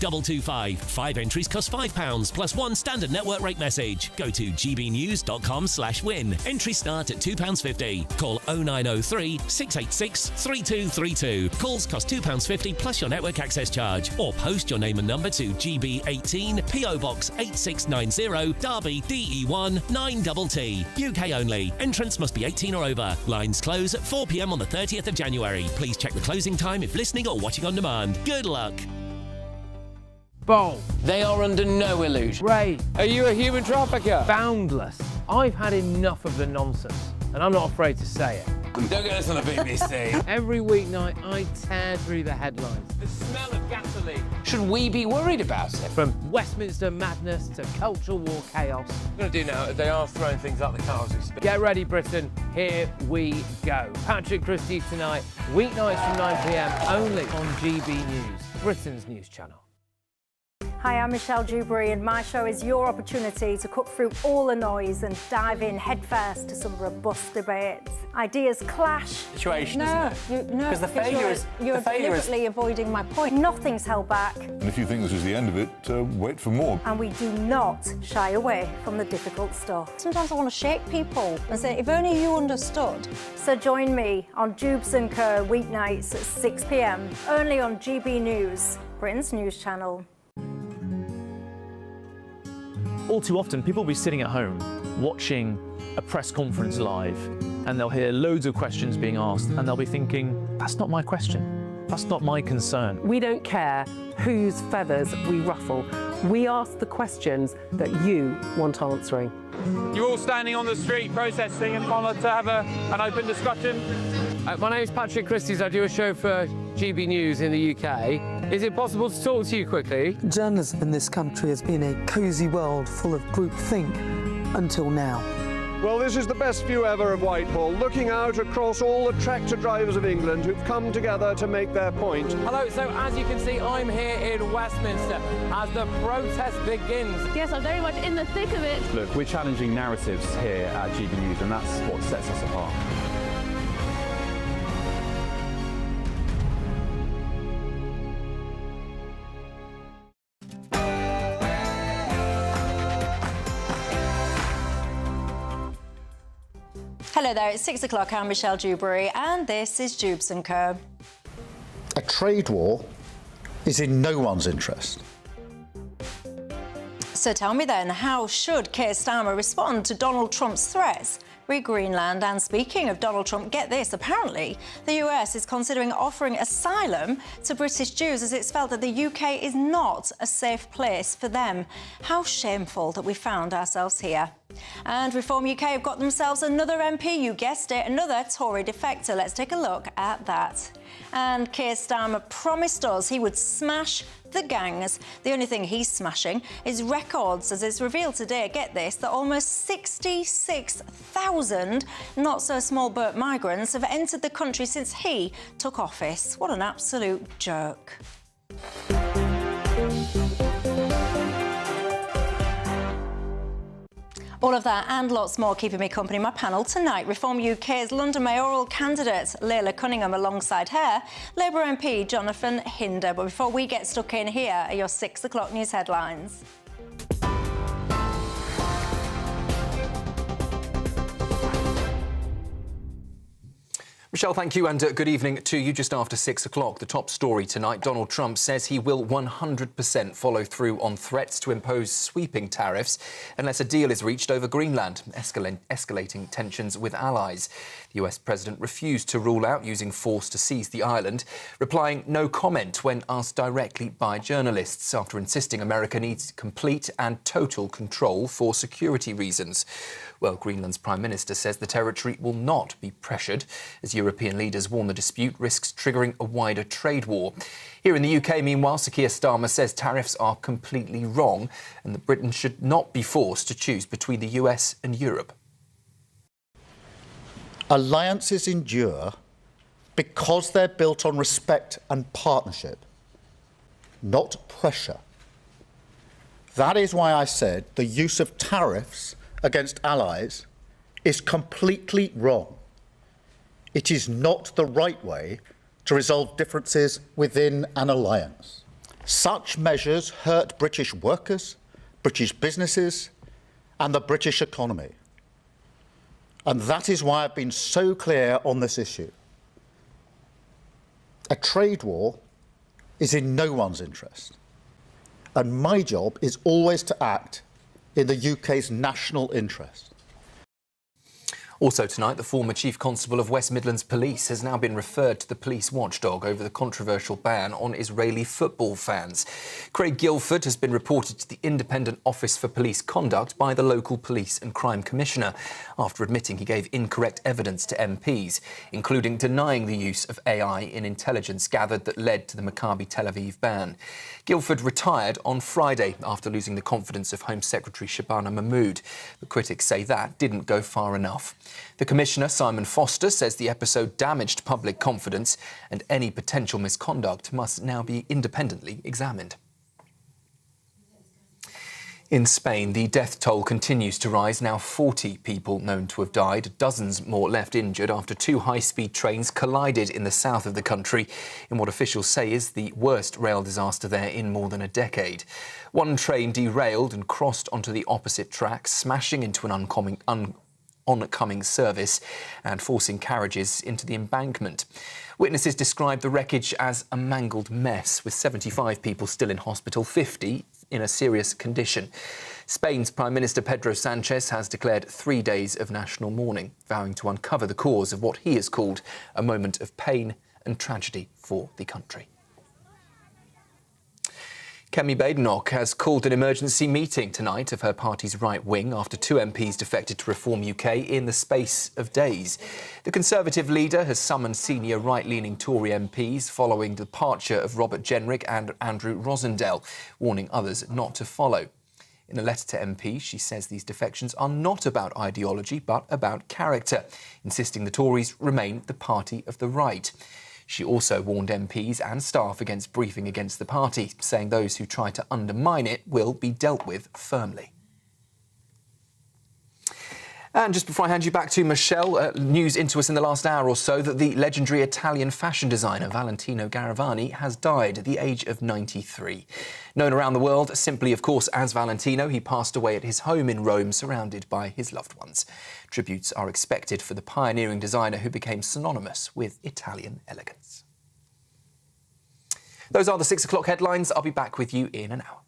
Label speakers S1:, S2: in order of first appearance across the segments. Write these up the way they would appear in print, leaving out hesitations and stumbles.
S1: 225. 5 entries cost £5 plus 1 standard network rate message. Go to gbnews.com/win. Entries start at £2.50. Call 0903 686 3232. Calls cost £2.50 plus your network access charge. Or post your name and number to GB18 PO Box 8690 Derby DE1 9TT. UK only. Entrance must be 18 or over. Lines close at 4 p.m. on the 30th of January. Please check the closing time if listening or watching on demand. Good luck.
S2: Bowl.
S3: They are under no illusion.
S2: Ray.
S3: Are you a human trafficker?
S2: Boundless. I've had enough of the nonsense, and I'm not afraid to say it.
S3: Don't get us on the BBC.
S2: Every weeknight, I tear through the headlines.
S3: The smell of gasoline. Should we be worried about it?
S2: From Westminster madness to cultural war chaos.
S3: What I'm going to do now is they are throwing things out the car as we speak.
S2: Get ready, Britain. Here we go. Patrick Christie's tonight, weeknights from 9 p.m. only on GB News, Britain's news channel.
S4: Hi, I'm Michelle Dewberry, and my show is your opportunity to cut through all the noise and dive in headfirst to some robust debates. Ideas clash.
S3: Situation, isn't it?
S4: No,
S3: because the failure is
S4: you're deliberately avoiding my point. Nothing's held back.
S5: And if you think this is the end of it, wait for more.
S4: And we do not shy away from the difficult stuff.
S6: Sometimes I want to shake people and say, if only you understood.
S4: So join me on Dewbs & Co. weeknights at 6 p.m. only on GB News, Britain's news channel.
S7: All too often, people will be sitting at home watching a press conference live, and they'll hear loads of questions being asked, and they'll be thinking, that's not my question. That's not my concern.
S8: We don't care whose feathers we ruffle. We ask the questions that you want answering.
S9: You're all standing on the street protesting and want to have an open discussion.
S2: My name is Patrick Christie's. I do a show for GB News in the UK. Is it possible to talk to you quickly?
S10: Journalism in this country has been a cosy world full of groupthink until now.
S11: Well, this is the best view ever of Whitehall, looking out across all the tractor drivers of England who've come together to make their point.
S2: Hello, so as you can see, I'm here in Westminster as the protest begins.
S12: Yes, I'm very much in the thick of it.
S13: Look, we're challenging narratives here at GB News, and that's what sets us apart.
S6: Hello there, it's 6 o'clock. I'm Michelle Dewberry, and this is Dewbs & Co.
S14: A trade war is in no one's interest.
S6: So tell me then, how should Keir Starmer respond to Donald Trump's threats? Read Greenland, and speaking of Donald Trump, get this, apparently the US is considering offering asylum to British Jews as it's felt that the UK is not a safe place for them. How shameful that we found ourselves here. And Reform UK have got themselves another MP, you guessed it, another Tory defector. Let's take a look at that. And Keir Starmer promised us he would smash the gangs. The only thing he's smashing is records, as it's revealed today, get this, that almost 66,000 not-so-small boat migrants have entered the country since he took office. What an absolute joke. All of that and lots more keeping me company. My panel tonight, Reform UK's London mayoral candidate Leila Cunningham, alongside her, Labour MP Jonathan Hinder. But before we get stuck in, here are your 6 o'clock news headlines.
S15: Michelle, thank you, and good evening to you. Just after 6 o'clock, the top story tonight, Donald Trump says he will 100% follow through on threats to impose sweeping tariffs unless a deal is reached over Greenland, escalating tensions with allies. The US president refused to rule out using force to seize the island, replying no comment when asked directly by journalists, after insisting America needs complete and total control for security reasons. Well, Greenland's Prime Minister says the territory will not be pressured, as European leaders warn the dispute risks triggering a wider trade war. Here in the UK, meanwhile, Sir Keir Starmer says tariffs are completely wrong and that Britain should not be forced to choose between the US and Europe.
S14: Alliances endure because they're built on respect and partnership, not pressure. That is why I said the use of tariffs against allies is completely wrong. It is not the right way to resolve differences within an alliance. Such measures hurt British workers, British businesses and the British economy. And that is why I've been so clear on this issue. A trade war is in no one's interest. And my job is always to act in the UK's national interest.
S15: Also tonight, the former Chief Constable of West Midlands Police has now been referred to the police watchdog over the controversial ban on Israeli football fans. Craig Guilford has been reported to the Independent Office for Police Conduct by the local Police and Crime Commissioner after admitting he gave incorrect evidence to MPs, including denying the use of AI in intelligence gathered that led to the Maccabi Tel Aviv ban. Guilford retired on Friday after losing the confidence of Home Secretary Shabana Mahmood. But critics say that didn't go far enough. The Commissioner, Simon Foster, says the episode damaged public confidence and any potential misconduct must now be independently examined. In Spain, the death toll continues to rise. Now 40 people known to have died, dozens more left injured after two high-speed trains collided in the south of the country in what officials say is the worst rail disaster there in more than a decade. One train derailed and crossed onto the opposite track, smashing into an oncoming service and forcing carriages into the embankment. Witnesses described the wreckage as a mangled mess, with 75 people still in hospital, 50 in a serious condition. Spain's Prime Minister Pedro Sanchez has declared 3 days of national mourning, vowing to uncover the cause of what he has called a moment of pain and tragedy for the country. Kemi Badenoch has called an emergency meeting tonight of her party's right wing after two MPs defected to Reform UK in the space of days. The Conservative leader has summoned senior right-leaning Tory MPs following the departure of Robert Jenrick and Andrew Rosendale, warning others not to follow. In a letter to MPs, she says these defections are not about ideology but about character, insisting the Tories remain the party of the right. She also warned MPs and staff against briefing against the party, saying those who try to undermine it will be dealt with firmly. And just before I hand you back to Michelle, news into us in the last hour or so that the legendary Italian fashion designer Valentino Garavani has died at the age of 93. Known around the world simply, of course, as Valentino, he passed away at his home in Rome, surrounded by his loved ones. Tributes are expected for the pioneering designer who became synonymous with Italian elegance. Those are the 6 o'clock headlines. I'll be back with you in an hour.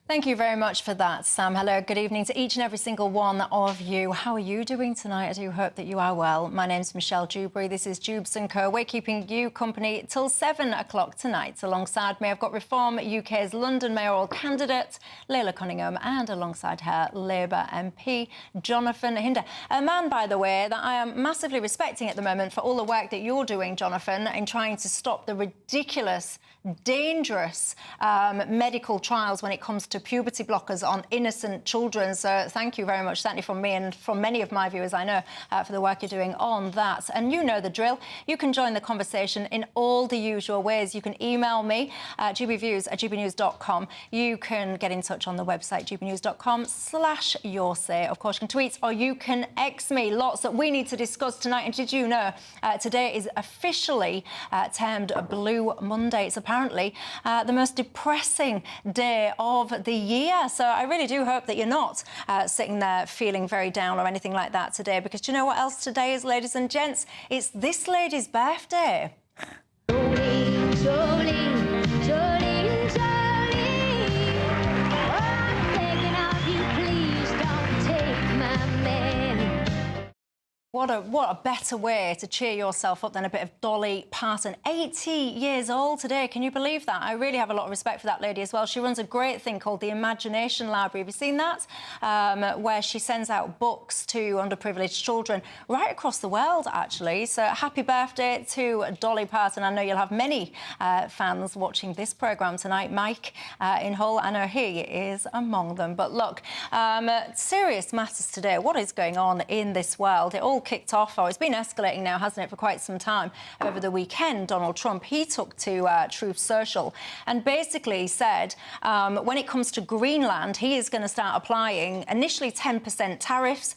S6: Thank you very much for that, Sam. Hello, good evening to each and every single one of you. How are you doing tonight? I do hope that you are well. My name's Michelle Dewberry. This is Dewbs & Co. We're keeping you company till 7 o'clock tonight. Alongside me, I've got Reform UK's London mayoral candidate, Leila Cunningham, and alongside her, Labour MP, Jonathan Hinder. A man, by the way, that I am massively respecting at the moment for all the work that you're doing, Jonathan, in trying to stop the ridiculous, dangerous medical trials when it comes to puberty blockers on innocent children. So thank you very much, certainly from me and from many of my viewers, I know, for the work you're doing on that. And you know the drill. You can join the conversation in all the usual ways. You can email me at gbviews@gbnews.com. You can get in touch on the website gbnews.com/yoursay. Of course, you can tweet or you can X me. Lots that we need to discuss tonight. And did you know today is officially termed Blue Monday? It's apparently the most depressing day of the year. So I really do hope that you're not sitting there feeling very down or anything like that today, because do you know what else today is, ladies and gents? It's this lady's birthday.
S12: Jolene, Jolene, Jolene, Jolene. Oh, I'm begging of you, please don't take my man.
S6: What a better way to cheer yourself up than a bit of Dolly Parton. 80 years old today. Can you believe that? I really have a lot of respect for that lady as well. She runs a great thing called the Imagination Library. Have you seen that? Where she sends out books to underprivileged children right across the world, actually. So happy birthday to Dolly Parton. I know you'll have many fans watching this programme tonight. Mike in Hull, I know he is among them. But look, serious matters today. What is going on in this world? It all all kicked off, or it's been escalating now, hasn't it, for quite some time. Over the weekend, Donald Trump, he took to Truth Social and basically said when it comes to Greenland, he is going to start applying initially 10% tariffs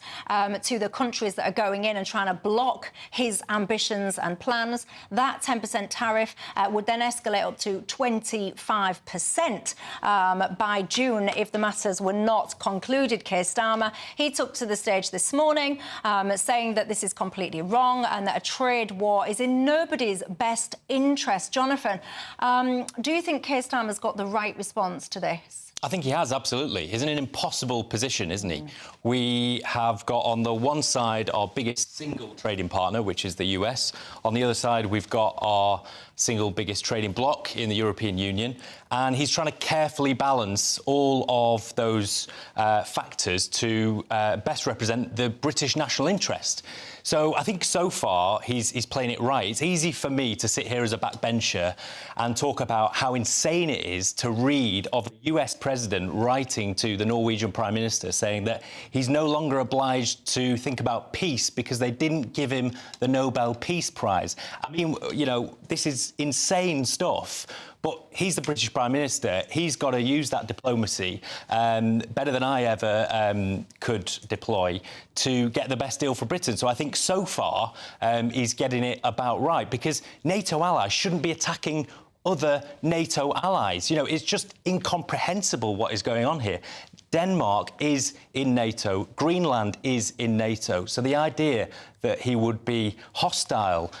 S6: to the countries that are going in and trying to block his ambitions and plans. That 10% tariff would then escalate up to 25% by June if the matters were not concluded. Keir Starmer, he took to the stage this morning saying that this is completely wrong and that a trade war is in nobody's best interest. Jonathan, do you think Keir Starmer's got the right response to this?
S16: I think he has, absolutely. He's in an impossible position, isn't he? We have got on the one side our biggest single trading partner, which is the US. On the other side, we've got our single biggest trading bloc in the European Union. And he's trying to carefully balance all of those factors to best represent the British national interest. So I think so far he's playing it right. It's easy for me to sit here as a backbencher and talk about how insane it is to read of the US president writing to the Norwegian Prime Minister saying that he's no longer obliged to think about peace because they didn't give him the Nobel Peace Prize. I mean, you know, this is insane stuff. But he's the British Prime Minister. He's got to use that diplomacy better than I ever could deploy to get the best deal for Britain. So I think so far he's getting it about right, because NATO allies shouldn't be attacking other NATO allies. You know, it's just incomprehensible what is going on here. Denmark is in NATO, Greenland is in NATO. So the idea that he would be hostile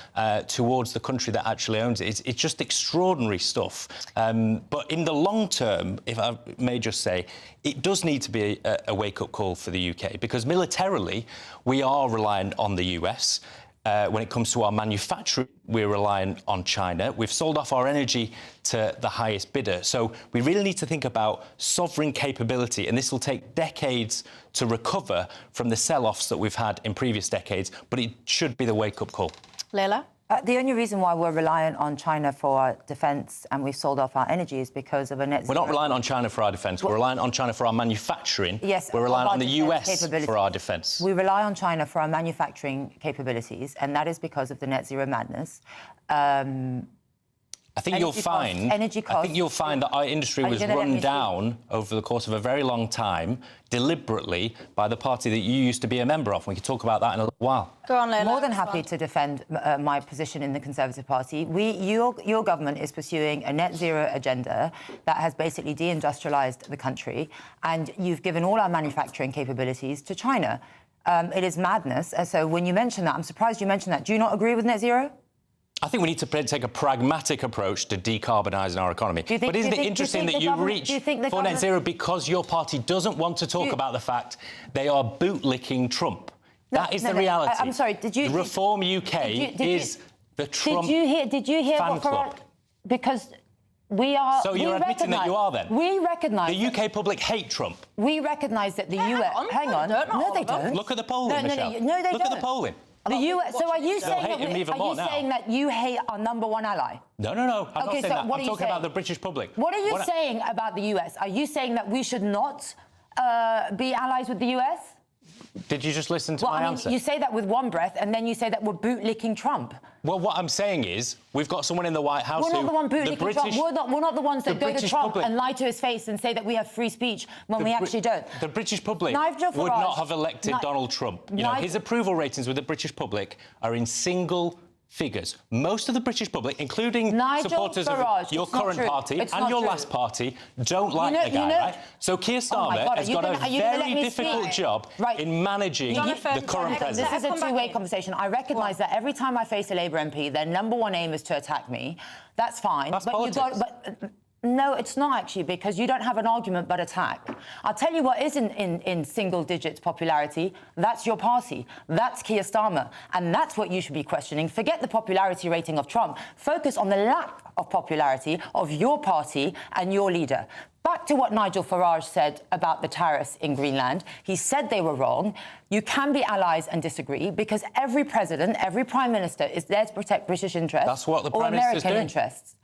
S16: towards the country that actually owns it, it's just extraordinary stuff. But in the long term, if I may just say, it does need to be a wake-up call for the UK, because militarily we are reliant on the US. When it comes to our manufacturing, we're reliant on China. We've sold off our energy to the highest bidder. So we really need to think about sovereign capability, and this will take decades to recover from the sell-offs that we've had in previous decades, but it should be the wake-up call.
S6: Leila?
S17: The only reason why we're reliant on China for our defence and we've sold off our energy is because of a net zero.
S16: We're not reliant on China for our defence. We're reliant on China for our manufacturing.
S17: Yes.
S16: We're reliant on the US for our defence.
S17: We rely on China for our manufacturing capabilities, and that is because of the net zero madness.
S16: I think you'll find that our industry was run down over the course of a very long time, deliberately, by the party that you used to be a member of. We can talk about that in a little while.
S6: Go on, Leila.
S17: More than happy to defend my position in the Conservative Party. Your government is pursuing a net zero agenda that has basically deindustrialised the country, and you've given all our manufacturing capabilities to China. It is madness. So when you mention that, I'm surprised you mentioned that. Do you not agree with net zero?
S16: I think we need to take a pragmatic approach to decarbonising our economy. But isn't it interesting that you reach for net zero because your party doesn't want to talk about the fact they are bootlicking Trump? That is the reality.
S17: I'm sorry, did you...
S16: Reform UK is the Trump
S17: Did you hear
S16: fan
S17: what
S16: club.
S17: Because we are...
S16: So you're admitting that you are, then?
S17: We recognise...
S16: The UK public hate Trump.
S17: We recognise that the US... Hang on. No, they don't.
S16: Look at the polling, Michelle.
S17: No, they don't.
S16: Look at the polling.
S17: The US. So are you saying that you hate our number one ally?
S16: No. I'm not saying that. I'm talking about the British public.
S17: What are you saying about the US? Are you saying that we should not be allies with the US?
S16: Did you just listen to my answer?
S17: You say that with one breath, and then you say that we're bootlicking Trump.
S16: Well, what I'm saying is, we've got someone in the White House
S17: We're not the one bootlicking Trump. We're not the ones that go to Trump and lie to his face and say that we have free speech when we actually don't.
S16: The British public would not have elected Donald Trump. You know, his approval ratings with the British public are in single figures. Most of the British public, including supporters of your current party and your last party, don't like the guy, right? So Keir Starmer has got a very difficult job in managing the current president.
S17: This is a two-way conversation. I recognise that every time I face a Labour MP, their number one aim is to attack me. That's fine.
S16: That's politics.
S17: No, it's not actually, because you don't have an argument but attack. I'll tell you what is in single digits popularity. That's your party. That's Keir Starmer. And that's what you should be questioning. Forget the popularity rating of Trump. Focus on the lack of popularity of your party and your leader. Back to what Nigel Farage said about the tariffs in Greenland. He said they were wrong. You can be allies and disagree, because every president, every prime minister is there to protect British interests.
S16: That's what the
S17: or
S16: prime minister's
S17: American
S16: doing.
S17: interests.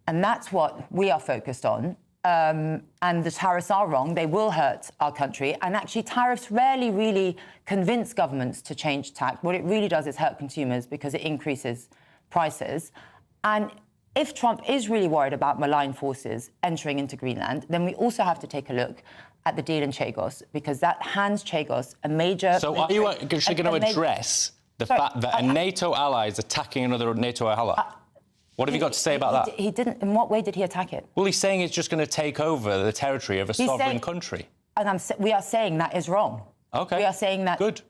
S17: And that's what we are focused on. and the tariffs are wrong. They will hurt our country. And actually, tariffs rarely really convince governments to change tack. What it really does is hurt consumers because it increases prices. And if Trump is really worried about malign forces entering into Greenland, then we also have to take a look at the deal in Chagos, because that hands Chagos a major...
S16: So are you actually going to address the fact that a NATO ally is attacking another NATO ally? What have you got to say about that?
S17: He didn't. In what way did he attack it?
S16: Well, he's saying it's just going to take over the territory of a sovereign country.
S17: And we are saying that is wrong.
S16: OK.
S17: We are saying that...
S16: Good.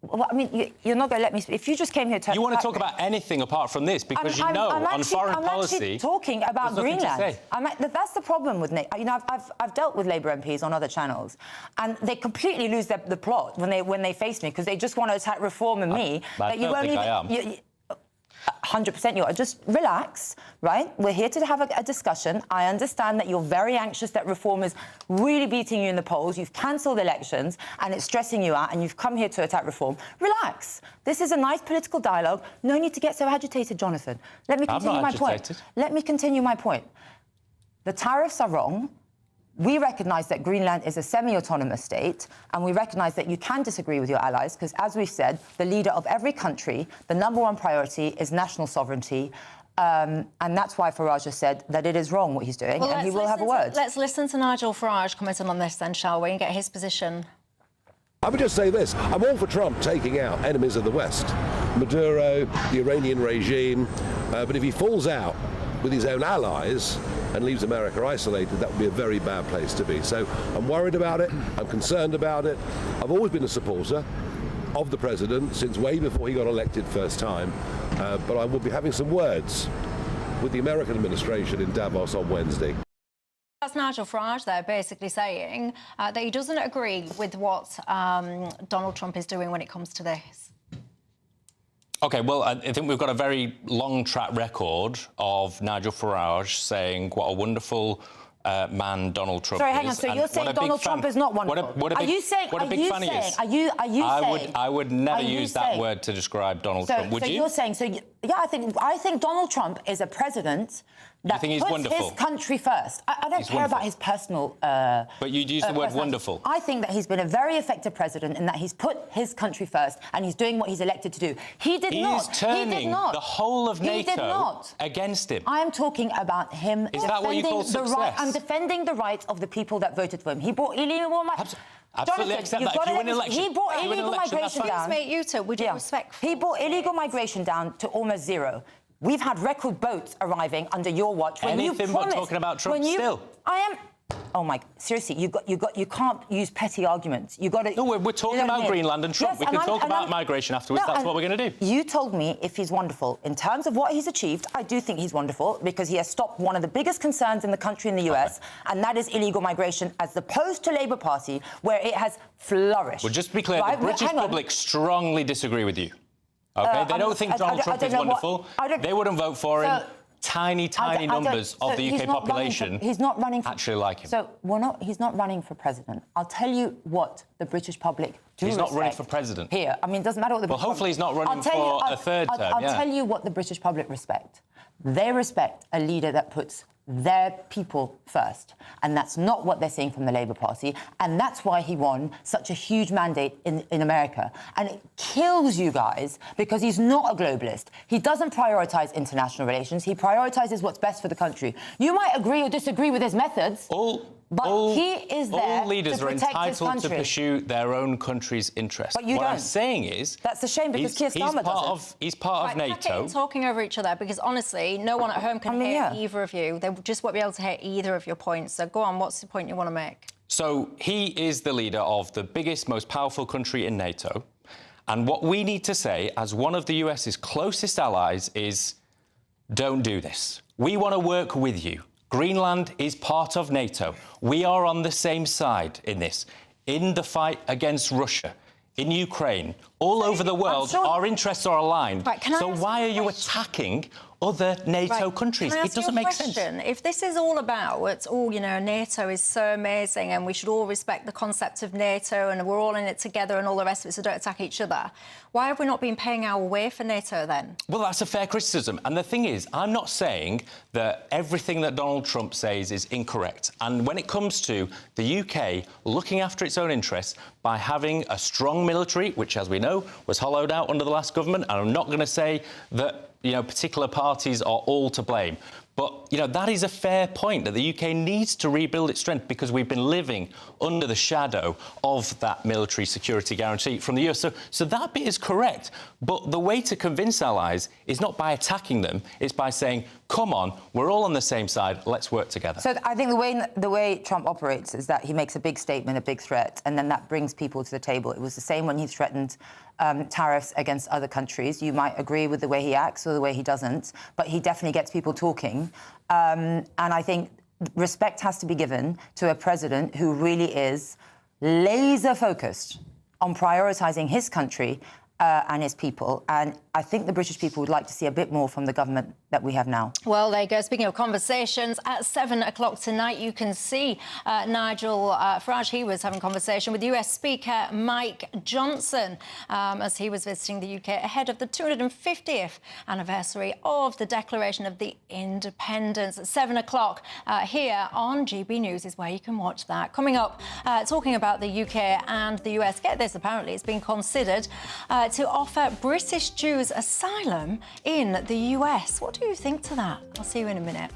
S17: Well, I mean, you're not going to let me... If you just came here to...
S16: You want to talk about anything apart from this, because on foreign policy...
S17: I'm actually talking about Greenland. That's the problem with Nick. You know, I've dealt with Labour MPs on other channels, and they completely lose the plot when they face me, because they just want to attack reform and me.
S16: I don't think I am.
S17: 100% you are. Just relax, right? We're here to have a discussion. I understand that you're very anxious that reform is really beating you in the polls. You've cancelled elections and it's stressing you out, and you've come here to attack reform. Relax. This is a nice political dialogue. No need to get so agitated, Jonathan. Let me continue my point. Let me continue my point. The tariffs are wrong. We recognise that Greenland is a semi-autonomous state, and we recognise that you can disagree with your allies, because, as we've said, the leader of every country, the #1 priority is national sovereignty, and that's why Farage has said that it is wrong what he's doing, and he will have a word.
S6: Let's listen to Nigel Farage commenting on this then, shall we, and get his position.
S18: I would just say this. I'm all for Trump taking out enemies of the West, Maduro, the Iranian regime, but if he falls out with his own allies and leaves America isolated, that would be a very bad place to be. So I'm worried about it. I'm concerned about it. I've always been a supporter of the president since way before he got elected first time. But I will be having some words with the American administration in Davos on Wednesday.
S6: That's Nigel Farage there basically saying that he doesn't agree with what Donald Trump is doing when it comes to this.
S16: OK, well, I think we've got a very long track record of Nigel Farage saying what a wonderful man Donald Trump is.
S17: Sorry, hang on. So you're saying Donald Trump is not wonderful?
S16: What a big fan he is.
S17: Are you saying?
S16: I would never use that word to describe Donald Trump. Would you?
S17: So you're saying? Yeah, I think Donald Trump is a president that puts his country first. I don't care about his personal...
S16: but you'd use the word wonderful.
S17: I think that he's been a very effective president in that he's put his country first and he's doing what he's elected to do. He did not.
S16: He's turning the whole of NATO against him.
S17: I am talking about him...
S16: Is that what you call success?
S17: I'm defending the rights of the people that voted for him. He brought illegal...
S16: Absolutely accept that. If you win an election,
S17: he brought illegal migration down.
S6: You two, would you respect?
S17: He brought illegal migration down to almost zero. We've had record boats arriving under your watch. When
S16: anything
S17: you promised,
S16: but talking about Trump still.
S17: I am. Oh my! Seriously, you can't use petty arguments. You got to.
S16: No, we're talking about Greenland and Trump.
S17: Yes,
S16: we can talk about migration afterwards. That's what we're going to do.
S17: You told me if he's wonderful in terms of what he's achieved. I do think he's wonderful because he has stopped one of the biggest concerns in the country in the US, and that is illegal migration, as opposed to Labour Party, where it has flourished.
S16: Well, just to be clear, the British public strongly disagree with you. OK, they don't think Donald Trump is wonderful. They wouldn't vote for him. Tiny numbers of the UK population actually like him.
S17: So he's not running for president. I'll tell you what the British public do
S16: He's
S17: respect.
S16: not running for president.
S17: Here. I mean, it doesn't matter what the British
S16: hopefully he's not running for a third term.
S17: I'll tell you what the British public respect. They respect a leader that puts their people first. And that's not what they're seeing from the Labour Party. And that's why he won such a huge mandate in America. And it kills you guys because he's not a globalist. He doesn't prioritise international relations. He prioritises what's best for the country. You might agree or disagree with his methods. But he is there
S16: all leaders
S17: to
S16: are
S17: protect his
S16: entitled to
S17: country.
S16: pursue their own country's interests.
S17: But you
S16: what
S17: don't.
S16: I'm saying is...
S17: That's a shame because Keir Starmer doesn't.
S16: He's part of NATO.
S6: Right, talking over each other, because honestly, no one at home can hear either of you. They just won't be able to hear either of your points. So go on, what's the point you want to make?
S16: So he is the leader of the biggest, most powerful country in NATO. And what we need to say, as one of the US's closest allies, is don't do this. We want to work with you. Greenland is part of NATO. We are on the same side in this. In the fight against Russia, in Ukraine, all over the world, our interests are aligned.
S6: Right,
S16: so why are you attacking other NATO countries.
S6: Can I
S16: It
S6: ask you
S16: doesn't
S6: a
S16: make sense.
S6: question? If this is all about, NATO is so amazing and we should all respect the concept of NATO and we're all in it together and all the rest of it, so don't attack each other, why have we not been paying our way for NATO then?
S16: Well, that's a fair criticism. And the thing is, I'm not saying that everything that Donald Trump says is incorrect. And when it comes to the UK looking after its own interests by having a strong military, which, as we know, was hollowed out under the last government, and I'm not going to say that particular parties are all to blame. But, that is a fair point, that the UK needs to rebuild its strength because we've been living under the shadow of that military security guarantee from the US. So that bit is correct. But the way to convince allies is not by attacking them, it's by saying, come on, we're all on the same side, let's work together.
S17: So I think the way Trump operates is that he makes a big statement, a big threat, and then that brings people to the table. It was the same when he threatened tariffs against other countries. You might agree with the way he acts or the way he doesn't, but he definitely gets people talking. And I think respect has to be given to a president who really is laser-focused on prioritising his country and his people. And I think the British people would like to see a bit more from the government that we have now.
S6: Well, there you go. Speaking of conversations, at 7 o'clock tonight, you can see Nigel Farage. He was having a conversation with US Speaker Mike Johnson as he was visiting the UK ahead of the 250th anniversary of the Declaration of the Independence. At 7 o'clock here on GB News is where you can watch that. Coming up, talking about the UK and the US. Get this, apparently it's been considered to offer British Jews asylum in the US. What do you think to that? I'll see you in a minute.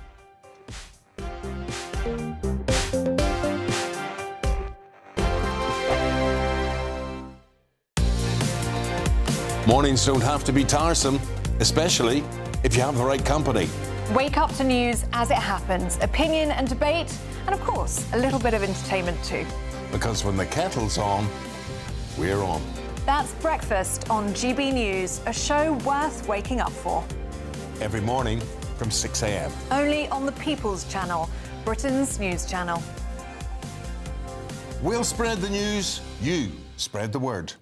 S19: Mornings don't have to be tiresome, especially if you have the right company.
S20: Wake up to news as it happens, opinion and debate, and of course, a little bit of entertainment too.
S19: Because when the kettle's on, we're on.
S20: That's Breakfast on GB News, a show worth waking up for.
S19: Every morning from 6 a.m.
S20: Only on the People's Channel, Britain's news channel.
S19: We'll spread the news, you spread the word.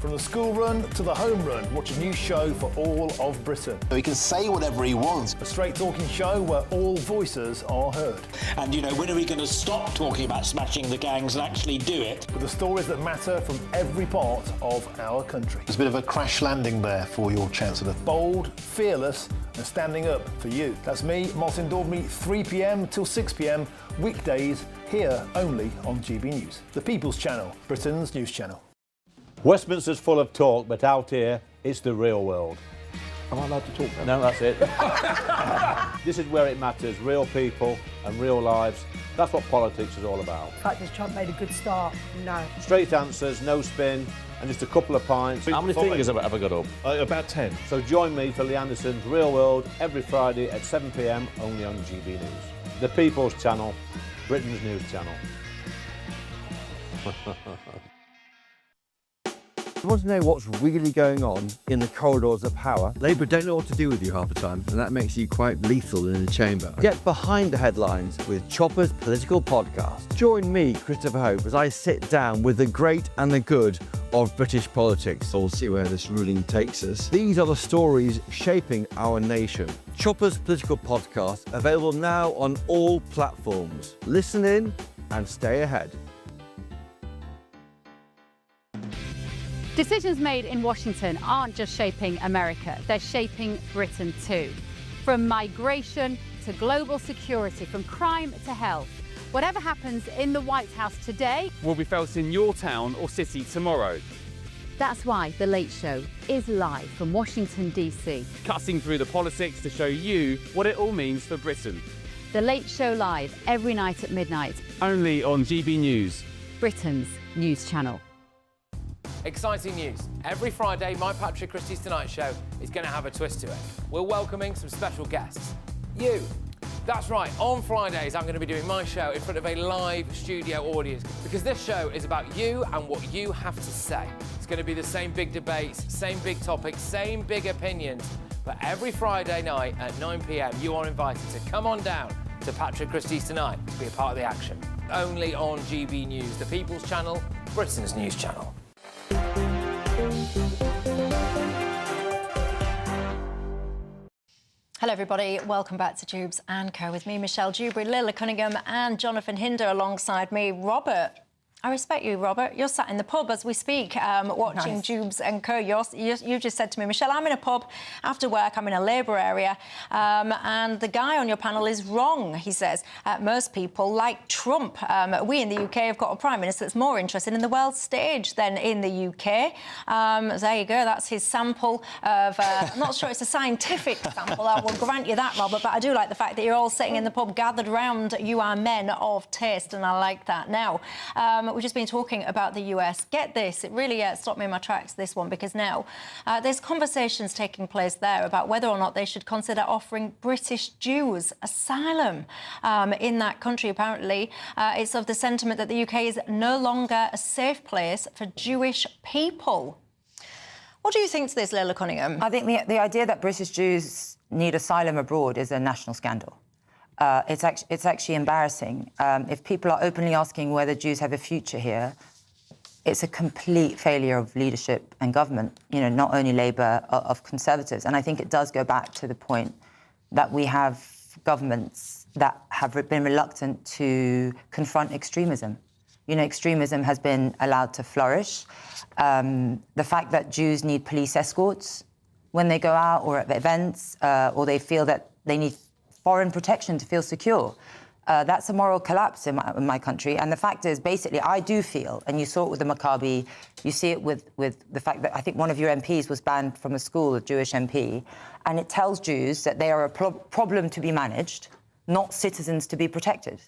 S21: From the school run to the home run, watch a new show for all of Britain.
S22: He can say whatever he wants.
S21: A straight-talking show where all voices are heard.
S23: And, when are we going to stop talking about smashing the gangs and actually do it?
S21: With the stories that matter from every part of our country.
S22: There's a bit of a crash landing there for your Chancellor.
S21: Bold, fearless and standing up for you. That's me, Martin Dewbs, 3 p.m. till 6 p.m, weekdays, here only on GB News. The People's Channel, Britain's news channel.
S24: Westminster's full of talk, but out here, it's the real world.
S22: Am I allowed to talk now?
S24: No, that's it. This is where it matters, real people and real lives. That's what politics is all about.
S25: In fact, has Trump made a good start? No.
S24: Straight answers, no spin, and just a couple of pints. How many fingers have I got up?
S22: About 10.
S24: So join me for Lee Anderson's Real World every Friday at 7 p.m, only on GB News. The People's Channel, Britain's news channel.
S26: You want to know what's really going on in the corridors of power?
S27: Labour don't know what to do with you half the time, and that makes you quite lethal in the chamber.
S26: Get behind the headlines with Chopper's Political Podcast. Join me, Christopher Hope, as I sit down with the great and the good of British politics.
S27: We'll see where this ruling takes us.
S26: These are the stories shaping our nation. Chopper's Political Podcast, available now on all platforms. Listen in and stay ahead.
S28: Decisions made in Washington aren't just shaping America, they're shaping Britain too. From migration to global security, from crime to health. Whatever happens in the White House today
S9: will be felt in your town or city tomorrow.
S28: That's why The Late Show is live from Washington, D.C.
S9: Cutting through the politics to show you what it all means for Britain.
S28: The Late Show live every night at midnight.
S9: Only on GB News,
S28: Britain's news channel.
S2: Exciting news. Every Friday, my Patrick Christie's Tonight Show is going to have a twist to it. We're welcoming some special guests. You. That's right, on Fridays I'm going to be doing my show in front of a live studio audience because this show is about you and what you have to say. It's going to be the same big debates, same big topics, same big opinions, but every Friday night at 9 p.m. you are invited to come on down to Patrick Christie's Tonight to be a part of the action. Only on GB News, the People's Channel, Britain's news channel.
S6: Hello, everybody. Welcome back to Dewbs and Co. With me, Michelle Dewberry, Lila Cunningham and Jonathan Hinder alongside me. Robert, I respect you, Robert. You're sat in the pub as we speak, watching
S17: Nice.
S6: Dewbs and Co. You just said to me, Michelle, I'm in a pub after work, I'm in a Labour area, and the guy on your panel is wrong, he says. Most people like Trump. We in the UK have got a Prime Minister that's more interested in the world stage than in the UK. There you go, that's his sample of... I'm not sure it's a scientific sample, I will grant you that, Robert, but I do like the fact that you're all sitting in the pub gathered round. You are men of taste, and I like that. Now, we've just been talking about the US. Get this, it really stopped me in my tracks, this one, because now there's conversations taking place there about whether or not they should consider offering British Jews asylum in that country. Apparently, it's of the sentiment that the UK is no longer a safe place for Jewish people. What do you think to this, Lila Cunningham?
S17: I think the idea that British Jews need asylum abroad is a national scandal. It's actually embarrassing. If people are openly asking whether Jews have a future here, it's a complete failure of leadership and government, you know, not only Labour, of Conservatives. And I think it does go back to the point that we have governments that have been reluctant to confront extremism. You know, extremism has been allowed to flourish. The fact that Jews need police escorts when they go out or at events, or they feel that they need foreign protection to feel secure. That's a moral collapse in my country. And the fact is, basically, I do feel, and you saw it with the Maccabi, you see it with the fact that I think one of your MPs was banned from a school, a Jewish MP, and it tells Jews that they are a problem to be managed, not citizens to be protected.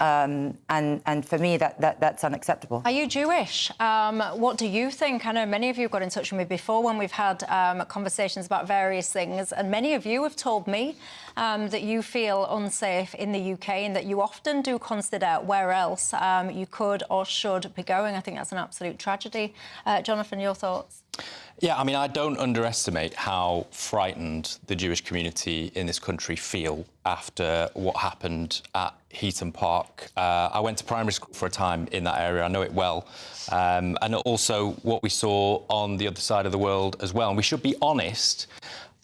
S17: And for me, that's unacceptable.
S6: Are you Jewish? What do you think? I know many of you got in touch with me before when we've had conversations about various things, and many of you have told me that you feel unsafe in the UK and that you often do consider where else you could or should be going. I think that's an absolute tragedy. Jonathan, your thoughts?
S16: Yeah, I mean, I don't underestimate how frightened the Jewish community in this country feel after what happened at Heaton Park. I went to primary school for a time in that area. I know it well. And also what we saw on the other side of the world as well. And we should be honest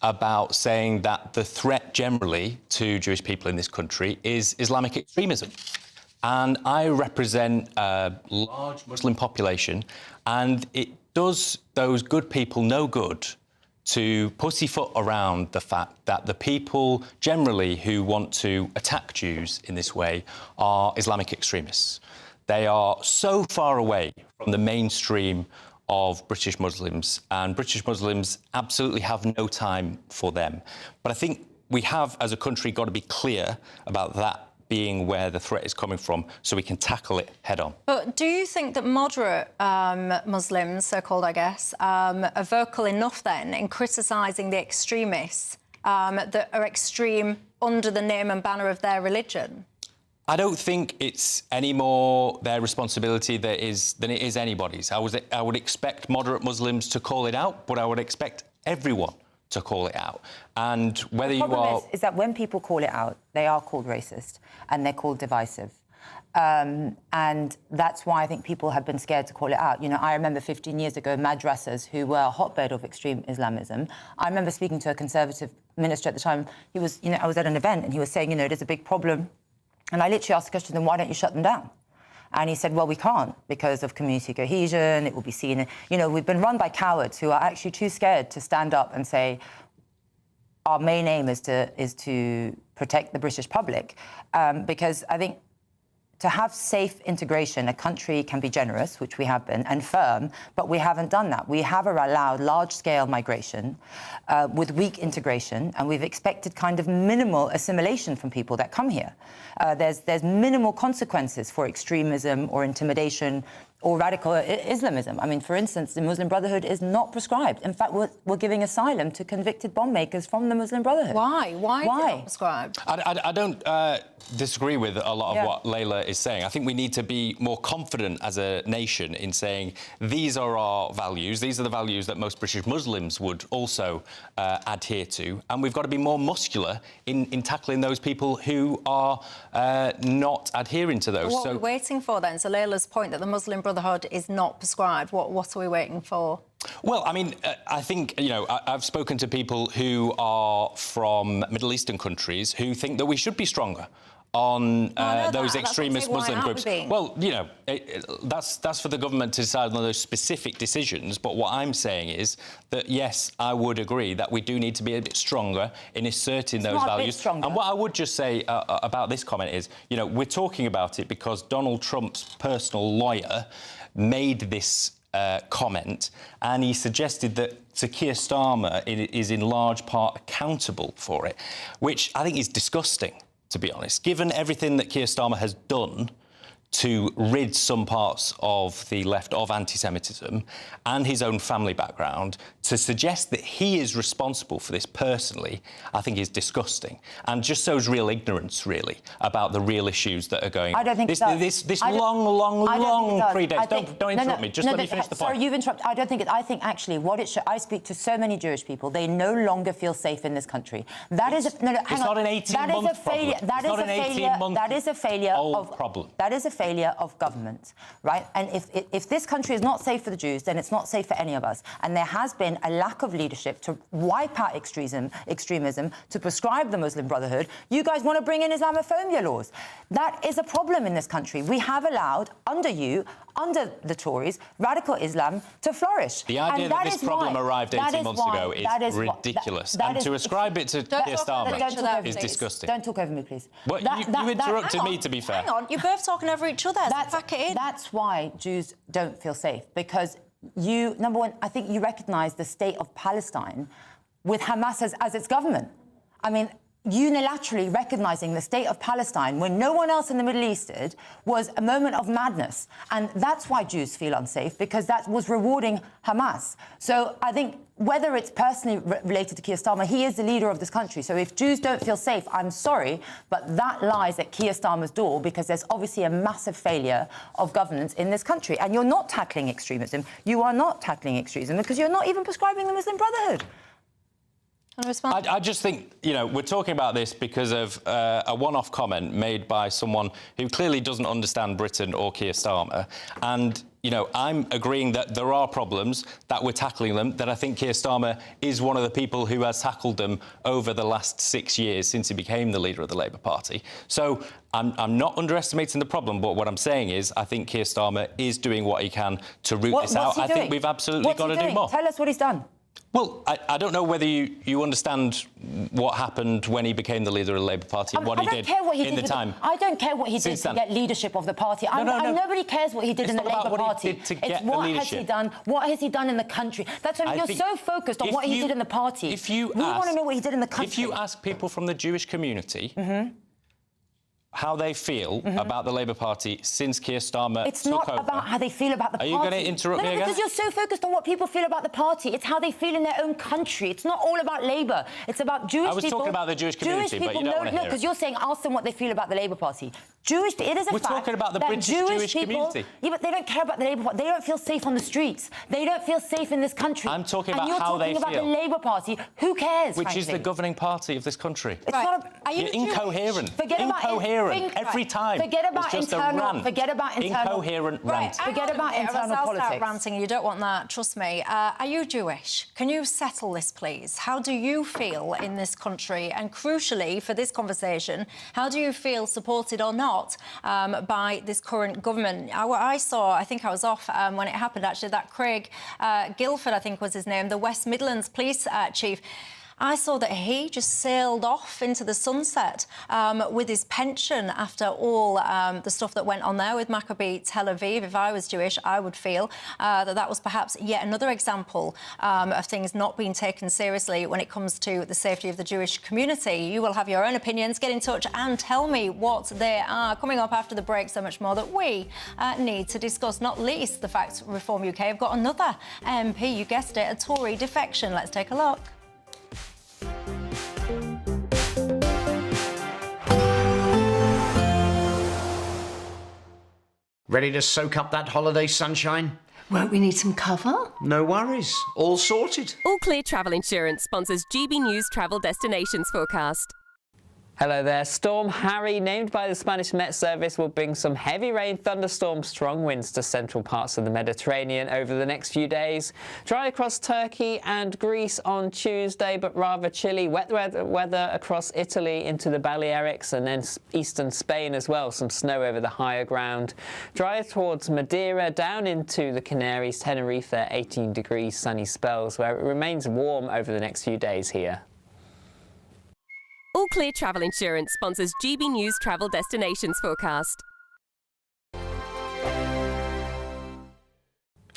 S16: about saying that the threat generally to Jewish people in this country is Islamic extremism. And I represent a large Muslim population, and it does those good people no good to pussyfoot around the fact that the people generally who want to attack Jews in this way are Islamic extremists. They are so far away from the mainstream of British Muslims, and British Muslims absolutely have no time for them. But I think we have, as a country, got to be clear about that being where the threat is coming from, so we can tackle it head on.
S6: But do you think that moderate Muslims, so-called, I guess, are vocal enough then in criticising the extremists that are extreme under the name and banner of their religion?
S16: I don't think it's any more their responsibility than it is anybody's. I would expect moderate Muslims to call it out, but I would expect everyone to call it out. And whether you are...
S17: The problem is that when people call it out, they are called racist and they're called divisive. And that's why I think people have been scared to call it out. You know, I remember 15 years ago, madrasas who were a hotbed of extreme Islamism. I remember speaking to a Conservative minister at the time. He was, you know, I was at an event and he was saying, you know, there's a big problem. And I literally asked the question, then why don't you shut them down? And he said, well, we can't because of community cohesion. It will be seen... You know, we've been run by cowards who are actually too scared to stand up and say, our main aim is to protect the British public. Because I think to have safe integration, a country can be generous, which we have been, and firm, but we haven't done that. We have allowed large-scale migration with weak integration, and we've expected kind of minimal assimilation from people that come here. There's minimal consequences for extremism or intimidation or radical Islamism. I mean, for instance, the Muslim Brotherhood is not prescribed. In fact, we're giving asylum to convicted bomb makers from the Muslim Brotherhood.
S6: Why? Why is it not prescribed?
S16: I don't disagree with a lot of what Layla is saying. I think we need to be more confident as a nation in saying these are our values, these are the values that most British Muslims would also adhere to, and we've got to be more muscular in tackling those people who are not adhering to those.
S6: What are we waiting for then? So Layla's point that the Muslim Brotherhood is not prescribed, what are we waiting for?
S16: Well, I mean, I think, you know, I've spoken to people who are from Middle Eastern countries who think that we should be stronger on those extremist Muslim groups. Well, you know, that's for the government to decide on those specific decisions. But what I'm saying is that, yes, I would agree that we do need to be a bit stronger in asserting those values. And what I would just say about this comment is, you know, we're talking about it because Donald Trump's personal lawyer made this comment, and he suggested that Sir Keir Starmer is in large part accountable for it, which I think is disgusting, to be honest, given everything that Keir Starmer has done to rid some parts of the left of anti-Semitism and his own family background. To suggest that he is responsible for this personally, I think is disgusting and just shows real ignorance, really, about the real issues that are going on.
S17: I don't think
S16: this long predates. Don't interrupt me. Just let me finish the point.
S17: Sorry, you've interrupted. I don't think I think actually what it should... I speak to so many Jewish people. They no longer feel safe in this country. That is... Hang on.
S16: It's not an 18-month problem.
S17: That is a failure of...
S16: problem.
S17: That is a failure of government, right? And if this country is not safe for the Jews, then it's not safe for any of us. And there has been a lack of leadership to wipe out extremism, to prescribe the Muslim Brotherhood. You guys want to bring in Islamophobia laws. That is a problem in this country. We have allowed, under the Tories, radical Islam to flourish.
S16: The idea that this problem arrived 18 months ago is ridiculous. And to ascribe it to Keir Starmer is disgusting.
S17: Don't talk over me, please.
S16: Well, you interrupted me, to be fair.
S6: Hang on, you're both talking over each other.
S17: That's why Jews don't feel safe, because you, number one, I think you recognise the state of Palestine with Hamas as its government. I mean, unilaterally recognising the state of Palestine when no one else in the Middle East did was a moment of madness. And that's why Jews feel unsafe, because that was rewarding Hamas. So I think whether it's personally related to Keir Starmer, he is the leader of this country. So if Jews don't feel safe, I'm sorry, but that lies at Keir Starmer's door, because there's obviously a massive failure of governance in this country. And you're not tackling extremism. You are not tackling extremism because you're not even prescribing the Muslim Brotherhood.
S16: I just think, you know, we're talking about this because of a one-off comment made by someone who clearly doesn't understand Britain or Keir Starmer. And, you know, I'm agreeing that there are problems, that we're tackling them, that I think Keir Starmer is one of the people who has tackled them over the last 6 years since he became the leader of the Labour Party. So I'm not underestimating the problem, but what I'm saying is I think Keir Starmer is doing what he can to root this out. I think we've absolutely got to do more.
S17: Tell us what he's done.
S16: Well, I don't know whether you understand what happened when he became the leader of the Labour Party and what he did in the time.
S17: I don't care what he did to get leadership of the party. Nobody cares what he did in the Labour Party. It's what has he done? What has he done in the country? That's why you're so focused on what he did in the party. We want to know what he did in the country.
S16: If you ask people from the Jewish community how they feel about the Labour Party since Keir Starmer
S17: It's
S16: took
S17: not
S16: over.
S17: about how they feel about the party.
S16: Are you going to interrupt me again?
S17: Because you're so focused on what people feel about the party. It's how they feel in their own country. It's not all about Labour. It's about Jewish people.
S16: I was talking about the Jewish community, but you don't want to hear it.
S17: because you're saying ask them what they feel about the Labour Party. It is a fact.
S16: We're talking about the British Jewish community.
S17: Yeah, but they don't care about the Labour Party. They don't feel safe on the streets. They don't feel safe in this country.
S16: I'm talking about how they feel.
S17: And you're talking about the Labour Party. Who cares,
S16: Which is the governing party of this country.
S17: It's not
S16: You're incoherent.
S17: Incoherent.
S16: Every time.
S17: Forget about
S16: it's just
S17: internal.
S16: a rant.
S17: Forget about internal.
S16: Incoherent rant.
S17: Forget about internal
S6: I'll
S17: politics.
S6: start ranting. You don't want that. Trust me. Are you Jewish? Can you settle this, please? How do you feel in this country? And crucially, for this conversation, how do you feel supported or not by this current government? I saw, I think I was off when it happened, actually, that Craig Guilford, I think was his name, the West Midlands police chief. I saw that he just sailed off into the sunset with his pension after all the stuff that went on there with Maccabee Tel Aviv. If I was Jewish, I would feel that was perhaps yet another example of things not being taken seriously when it comes to the safety of the Jewish community. You will have your own opinions. Get in touch and tell me what they are. Coming up after the break, so much more that we need to discuss, not least the fact Reform UK have got another MP, you guessed it, a Tory defection. Let's take a look.
S1: Ready to soak up that holiday sunshine?
S3: Won't we need some cover?
S1: No worries. All sorted.
S4: All Clear Travel Insurance sponsors GB News Travel Destinations Forecast.
S3: Hello there. Storm Harry, named by the Spanish Met Service, will bring some heavy rain, thunderstorms, strong winds to central parts of the Mediterranean over the next few days. Dry across Turkey and Greece on Tuesday, but rather chilly. Wet weather across Italy into the Balearics and then eastern Spain as well. Some snow over the higher ground. Dry towards Madeira, down into the Canaries, Tenerife, 18 degrees, sunny spells, where it remains warm over the next few days here.
S4: All Clear Travel Insurance sponsors GB News Travel Destinations Forecast.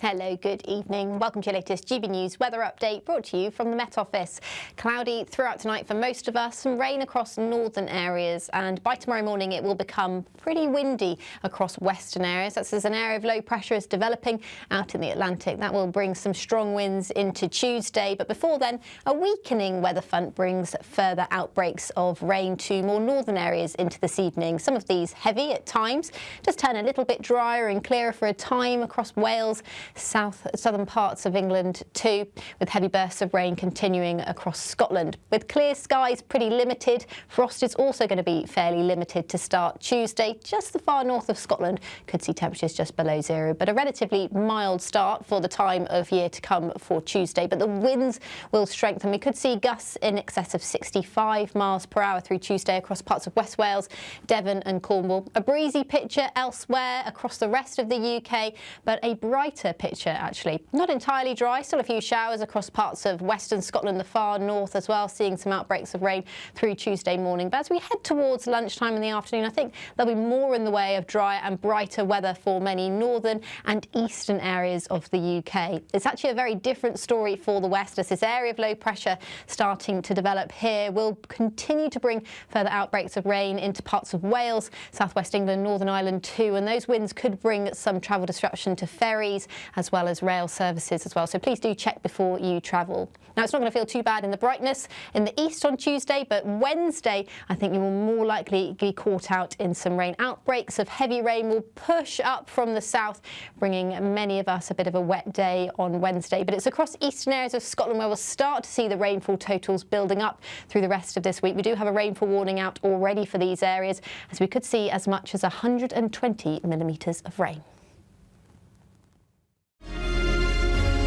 S5: Hello, good evening. Welcome to your latest GB News weather update brought to you from the Met Office. Cloudy throughout tonight for most of us, some rain across northern areas, and by tomorrow morning it will become pretty windy across western areas. That's as an area of low pressure is developing out in the Atlantic. That will bring some strong winds into Tuesday, but before then a weakening weather front brings further outbreaks of rain to more northern areas into this evening. Some of these heavy at times, just turn a little bit drier and clearer for a time across Wales, southern parts of England too, with heavy bursts of rain continuing across Scotland. With clear skies pretty limited, frost is also going to be fairly limited to start Tuesday. Just the far north of Scotland could see temperatures just below zero, but a relatively mild start for the time of year to come for Tuesday. But the winds will strengthen. We could see gusts in excess of 65 miles per hour through Tuesday across parts of West Wales, Devon and Cornwall. A breezy picture elsewhere across the rest of the UK, but a brighter picture actually. Not entirely dry, still a few showers across parts of western Scotland, the far north as well, seeing some outbreaks of rain through Tuesday morning. But as we head towards lunchtime in the afternoon, I think there'll be more in the way of dry and brighter weather for many northern and eastern areas of the UK. It's actually a very different story for the west, as this area of low pressure starting to develop here will continue to bring further outbreaks of rain into parts of Wales, southwest England, Northern Ireland too, and those winds could bring some travel disruption to ferries as well as rail services as well. So please do check before you travel. Now, it's not going to feel too bad in the brightness in the east on Tuesday, but Wednesday, I think you will more likely be caught out in some rain. Outbreaks of heavy rain will push up from the south, bringing many of us a bit of a wet day on Wednesday. But it's across eastern areas of Scotland where we'll start to see the rainfall totals building up through the rest of this week. We do have a rainfall warning out already for these areas, as we could see as much as 120 millimetres of rain.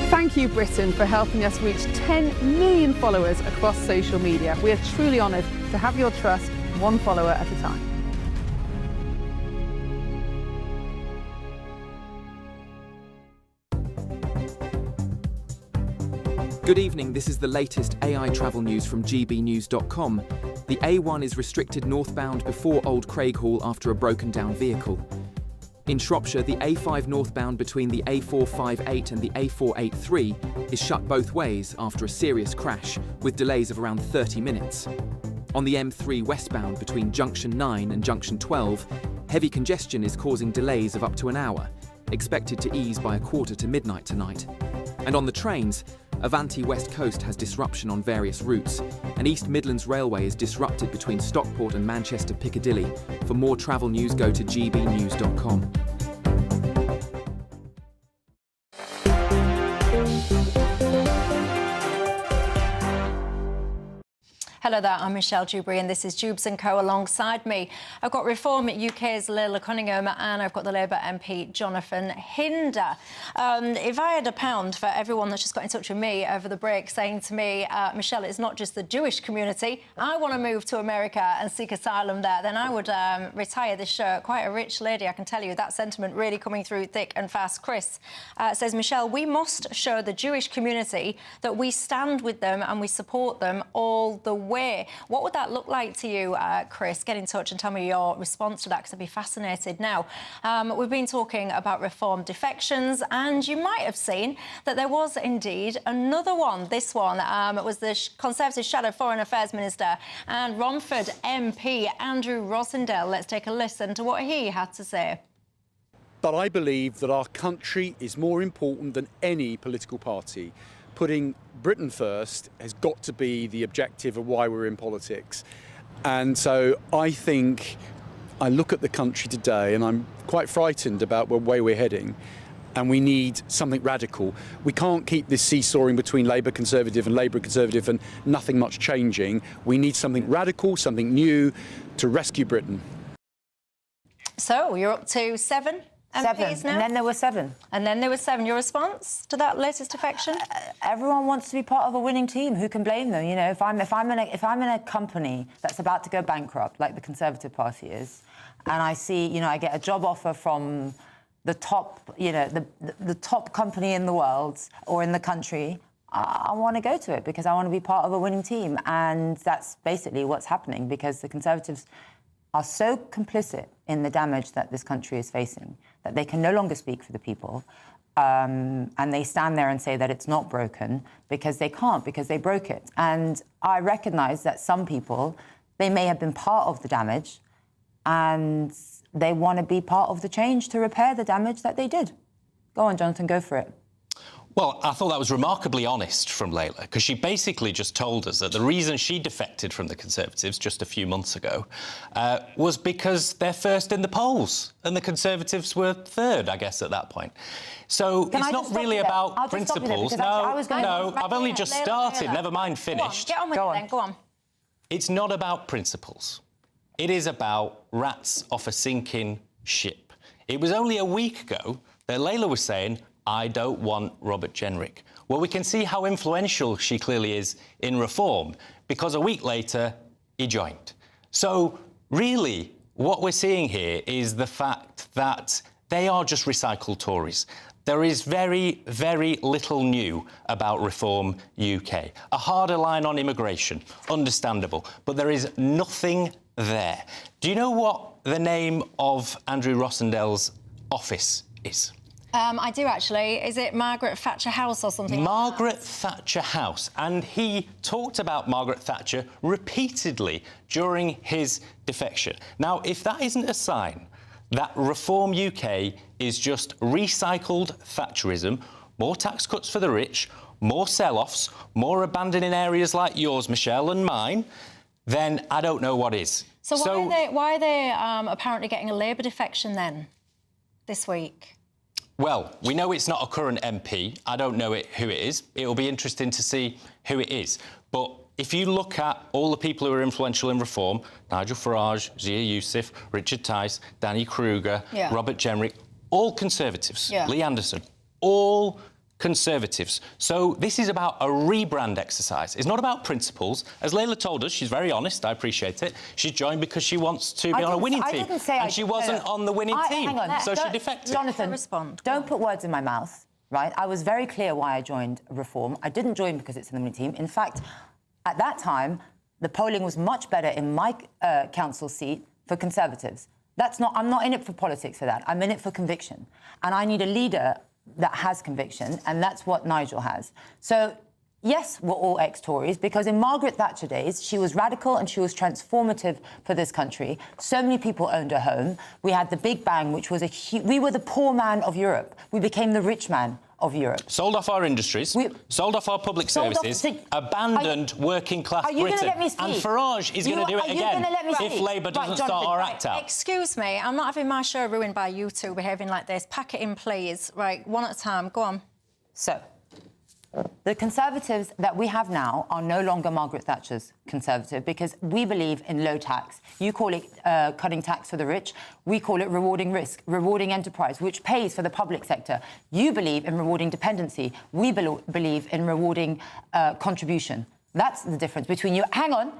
S20: Thank you, Britain, for helping us reach 10 million followers across social media. We are truly honoured to have your trust, one follower at a time.
S7: Good evening, this is the latest AI travel news from GBnews.com. The A1 is restricted northbound before Old Craighall after a broken down vehicle. In Shropshire, the A5 northbound between the A458 and the A483 is shut both ways after a serious crash, with delays of around 30 minutes. On the M3 westbound between Junction 9 and Junction 12, heavy congestion is causing delays of up to an hour, expected to ease by 1:15 to midnight tonight. And on the trains, Avanti West Coast has disruption on various routes, and East Midlands Railway is disrupted between Stockport and Manchester Piccadilly. For more travel news, go to gbnews.com.
S6: Hello there, I'm Michelle Dewberry and this is Dewbs & Co. Alongside me, I've got Reform UK's Lila Cunningham and I've got the Labour MP Jonathan Hinder. If I had £1 for everyone that's just got in touch with me over the break saying to me, Michelle, it's not just the Jewish community, I want to move to America and seek asylum there, then I would retire this shirt. Quite a rich lady, I can tell you. That sentiment really coming through thick and fast. Chris says, Michelle, we must show the Jewish community that we stand with them and we support them all the way. What would that look like to you, Chris? Get in touch and tell me your response to that, because I'd be fascinated. Now, we've been talking about reform defections, and you might have seen that there was indeed another one. This one was the Conservative Shadow Foreign Affairs Minister and Romford MP Andrew Rosendale. Let's take a listen to what he had to say.
S8: But I believe that our country is more important than any political party. Putting Britain first has got to be the objective of why we're in politics. And so I think I look at the country today and I'm quite frightened about the way we're heading. and we need something radical. We can't keep this seesawing between Labour Conservative and Labour Conservative and nothing much changing. We need something radical, something new to rescue Britain.
S6: So you're up to 7 MPs now?
S17: And then there were 7.
S6: And then there were 7. Your response to that latest defection?
S17: Everyone wants to be part of a winning team. Who can blame them? You know, if I'm in a company that's about to go bankrupt, like the Conservative Party is, and I see, you know, I get a job offer from the top, you know, the top company in the world or in the country, I want to go to it because I want to be part of a winning team. And that's basically what's happening, because the Conservatives are so complicit in the damage that this country is facing that they can no longer speak for the people. And they stand there and say that it's not broken because they can't, because they broke it. And I recognise that some people, they may have been part of the damage and they want to be part of the change to repair the damage that they did. Go on, Jonathan, go for it.
S16: Well, I thought that was remarkably honest from Layla, because she basically just told us that the reason she defected from the Conservatives just a few months ago was because they're first in the polls, and the Conservatives were third, I guess, at that point. So it's not really about principles. No, I've only just started, never mind finished.
S6: Get on with it then, go on.
S16: It's not about principles. It is about rats off a sinking ship. It was only a week ago that Layla was saying, I don't want Robert Jenrick. Well, we can see how influential she clearly is in reform, because a week later, he joined. So, really, what we're seeing here is the fact that they are just recycled Tories. There is very, very little new about Reform UK. A harder line on immigration, understandable, but there is nothing there. Do you know what the name of Andrew Rossendale's office is?
S6: I do, actually. Is it Margaret Thatcher House or something
S16: Margaret Thatcher House. And he talked about Margaret Thatcher repeatedly during his defection. Now, if that isn't a sign that Reform UK is just recycled Thatcherism, more tax cuts for the rich, more sell-offs, more abandoning areas like yours, Michelle, and mine, then I don't know what is.
S6: So why are they apparently getting a Labour defection then, this week?
S16: Well, we know it's not a current MP. I don't know who it is. It'll be interesting to see who it is. But if you look at all the people who are influential in reform, Nigel Farage, Zia Youssef, Richard Tice, Danny Kruger, Robert Jenrick, all Conservatives, Lee Anderson, all Conservatives. So this is about a rebrand exercise. It's not about principles. As Layla told us, she's very honest, I appreciate it. She's joined because she wants to be on a winning team. And she wasn't on the winning team, so she defected.
S17: Jonathan, don't put words in my mouth, right? I was very clear why I joined Reform. I didn't join because it's in the winning team. In fact, at that time, the polling was much better in my council seat for Conservatives. I'm not in it for politics for that. I'm in it for conviction. And I need a leader that has conviction, and that's what Nigel has. So, yes, we're all ex-Tories, because in Margaret Thatcher days, she was radical and she was transformative for this country. So many people owned a home. We had the Big Bang, which was we were the poor man of Europe. We became the rich man of Europe.
S16: Sold off our industries, sold off our public services, abandoned working-class Britain. And Farage is going to do it again if Labour doesn't start our act out.
S6: Excuse me, I'm not having my show ruined by you two behaving like this. Pack it in, please. Right, one at a time. Go on.
S17: So, the Conservatives that we have now are no longer Margaret Thatcher's Conservative, because we believe in low tax. You call it cutting tax for the rich. We call it rewarding risk, rewarding enterprise, which pays for the public sector. You believe in rewarding dependency. We believe in rewarding contribution. That's the difference between you. Hang on,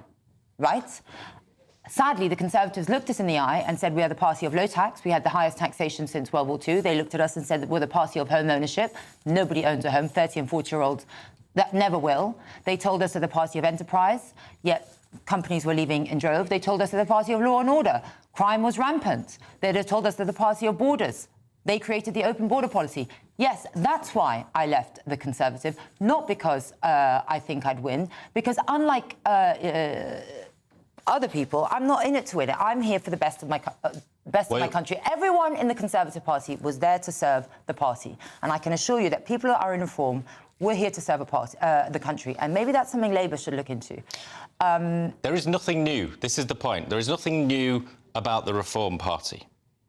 S17: right? Sadly, the Conservatives looked us in the eye and said we are the party of low tax. We had the highest taxation since World War II. They looked at us and said that we're the party of home ownership. Nobody owns a home, 30 and 40-year-olds. That never will. They told us they're the party of enterprise, yet companies were leaving in droves. They told us they're the party of law and order. Crime was rampant. They'd have told us they're the party of borders. They created the open border policy. Yes, that's why I left the Conservative, not because I think I'd win, because unlike other people, I'm not in it to win it. I'm here for the best of my country. Everyone in the Conservative Party was there to serve the party. And I can assure you that people that are in reform, we're here to serve the country. And maybe that's something Labour should look into.
S16: There is nothing new. This is the point. There is nothing new about the Reform Party.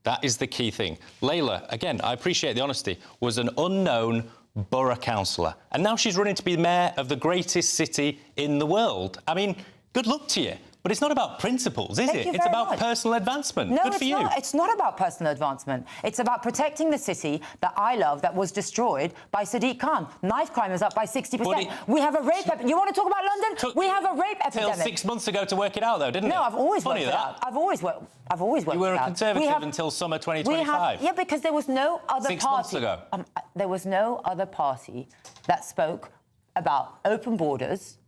S16: That is the key thing. Layla, again, I appreciate the honesty, was an unknown borough councillor. And now she's running to be mayor of the greatest city in the world. I mean, good luck to you. But it's not about principles, is it? It's about personal advancement.
S17: No,
S16: Good for you.
S17: It's not about personal advancement. It's about protecting the city that I love that was destroyed by Sadiq Khan. Knife crime is up by 60%. We have a rape... You want to talk about London? We have a rape epidemic.
S16: Till 6 months ago to work it out, though, didn't it?
S17: No, I've always worked it out. I've always worked it out.
S16: You were a Conservative until summer 2025.
S17: Yeah, because there was no other
S16: 6
S17: party...
S16: months ago.
S17: There was no other party that spoke about open borders,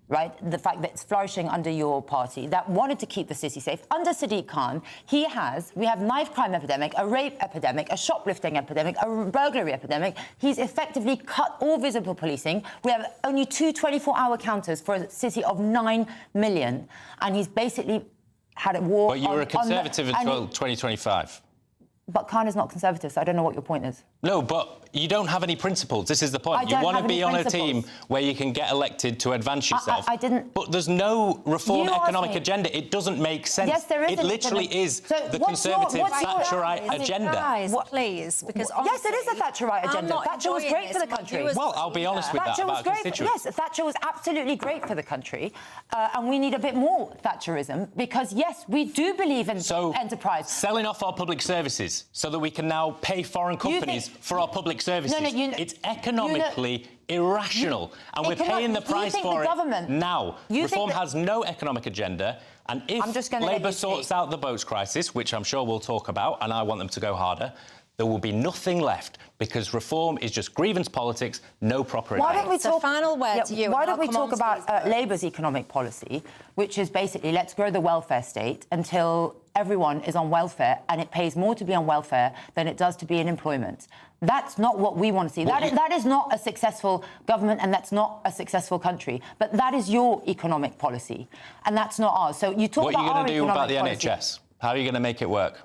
S17: right? The fact that it's flourishing under your party, that wanted to keep the city safe. Under Sadiq Khan, we have knife crime epidemic, a rape epidemic, a shoplifting epidemic, a burglary epidemic. He's effectively cut all visible policing. We have only 2 24-hour counters for a city of 9 million. And he's basically had a war...
S16: But you were a Conservative until 2025.
S17: But Khan is not Conservative, so I don't know what your point is.
S16: No, but you don't have any principles. This is the point. You want to be on a team where you can get elected to advance yourself.
S17: I didn't...
S16: But there's no reform economic agenda. It doesn't make sense.
S17: Yes, there is.
S16: It literally is the Conservative Thatcherite agenda.
S6: Guys, please, because
S17: yes, it is a Thatcherite agenda. Thatcher was great for the country.
S16: Well, I'll be honest with that about constituents.
S17: Yes, Thatcher was absolutely great for the country, and we need a bit more Thatcherism because, yes, we do believe in enterprise.
S16: Selling off our public services so that we can now pay foreign companies for our public services. It's economically irrational, and we're paying the price for it now. Reform has no economic agenda, and if Labour sorts out the boats crisis, which I'm sure we'll talk about, and I want them to go harder, there will be nothing left because reform is just grievance politics, no proper agenda.
S6: Why don't we talk... final word to you.
S17: Why don't we talk about Labour's economic policy, which is basically let's grow the welfare state until everyone is on welfare and it pays more to be on welfare than it does to be in employment. That's not what we want to see. That is not a successful government and that's not a successful country. But that is your economic policy and that's not ours. So you talk about our economic policy.
S16: What are you going to do about the NHS? How are you going to make it work?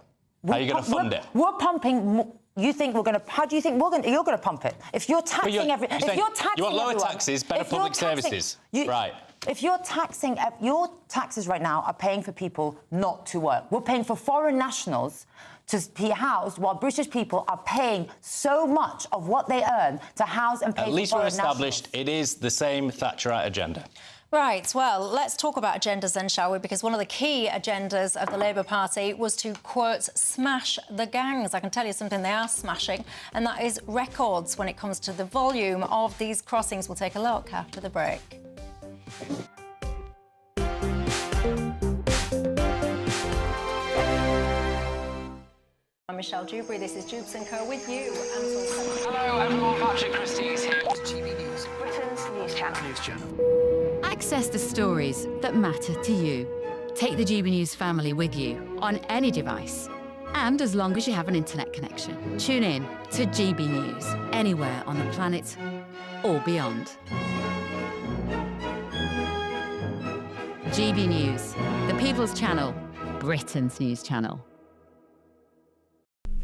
S16: How are you going to fund it?
S17: We're pumping... You think we're going to... How do you think you're going to pump it? If you're taxing
S16: you want lower taxes, better public services. Right.
S17: If you're taxing... Your taxes right now are paying for people not to work. We're paying for foreign nationals to be housed while British people are paying so much of what they earn to house and pay for foreign nationals.
S16: At least we're established it is the same Thatcherite agenda.
S6: Right, well, let's talk about agendas then, shall we? Because one of the key agendas of the Labour Party was to, quote, smash the gangs. I can tell you something they are smashing, and that is records when it comes to the volume of these crossings. We'll take a look after the break. I'm Michelle Dewberry. This is Dewbs & Co. with you.
S2: Hello, everyone. Patrick Christie is here. GB News, Britain's news channel.
S28: Access the stories that matter to you. Take the GB News family with you on any device. And as long as you have an internet connection, tune in to GB News anywhere on the planet or beyond. GB News, the People's Channel, Britain's news channel.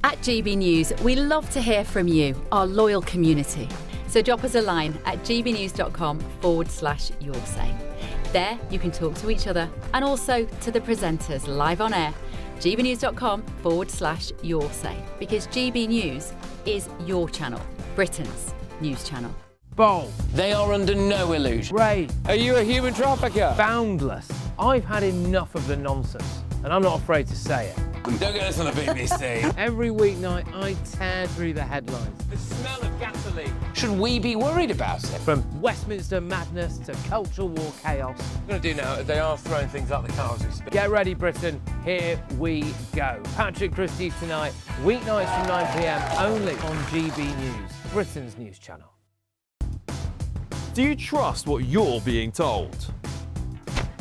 S28: At GB News, we love to hear from you, our loyal community. So drop us a line at gbnews.com/yoursay. There you can talk to each other and also to the presenters live on air. gbnews.com/yoursay, because GB News is your channel, Britain's news channel.
S2: Bold. They are under no illusion.
S10: Ray.
S2: Are you a human trafficker?
S10: Boundless. I've had enough of the nonsense, and I'm not afraid to say it.
S2: Don't get us on the BBC.
S10: Every weeknight, I tear through the headlines.
S2: The smell of gasoline. Should we be worried about it?
S10: From Westminster madness to cultural war chaos.
S2: What I'm going to do now, they are throwing things out the car as we speak.
S10: Get ready, Britain. Here we go. Patrick Christie tonight, weeknights from 9 p.m, only on GB News, Britain's news channel.
S11: Do you trust what you're being told?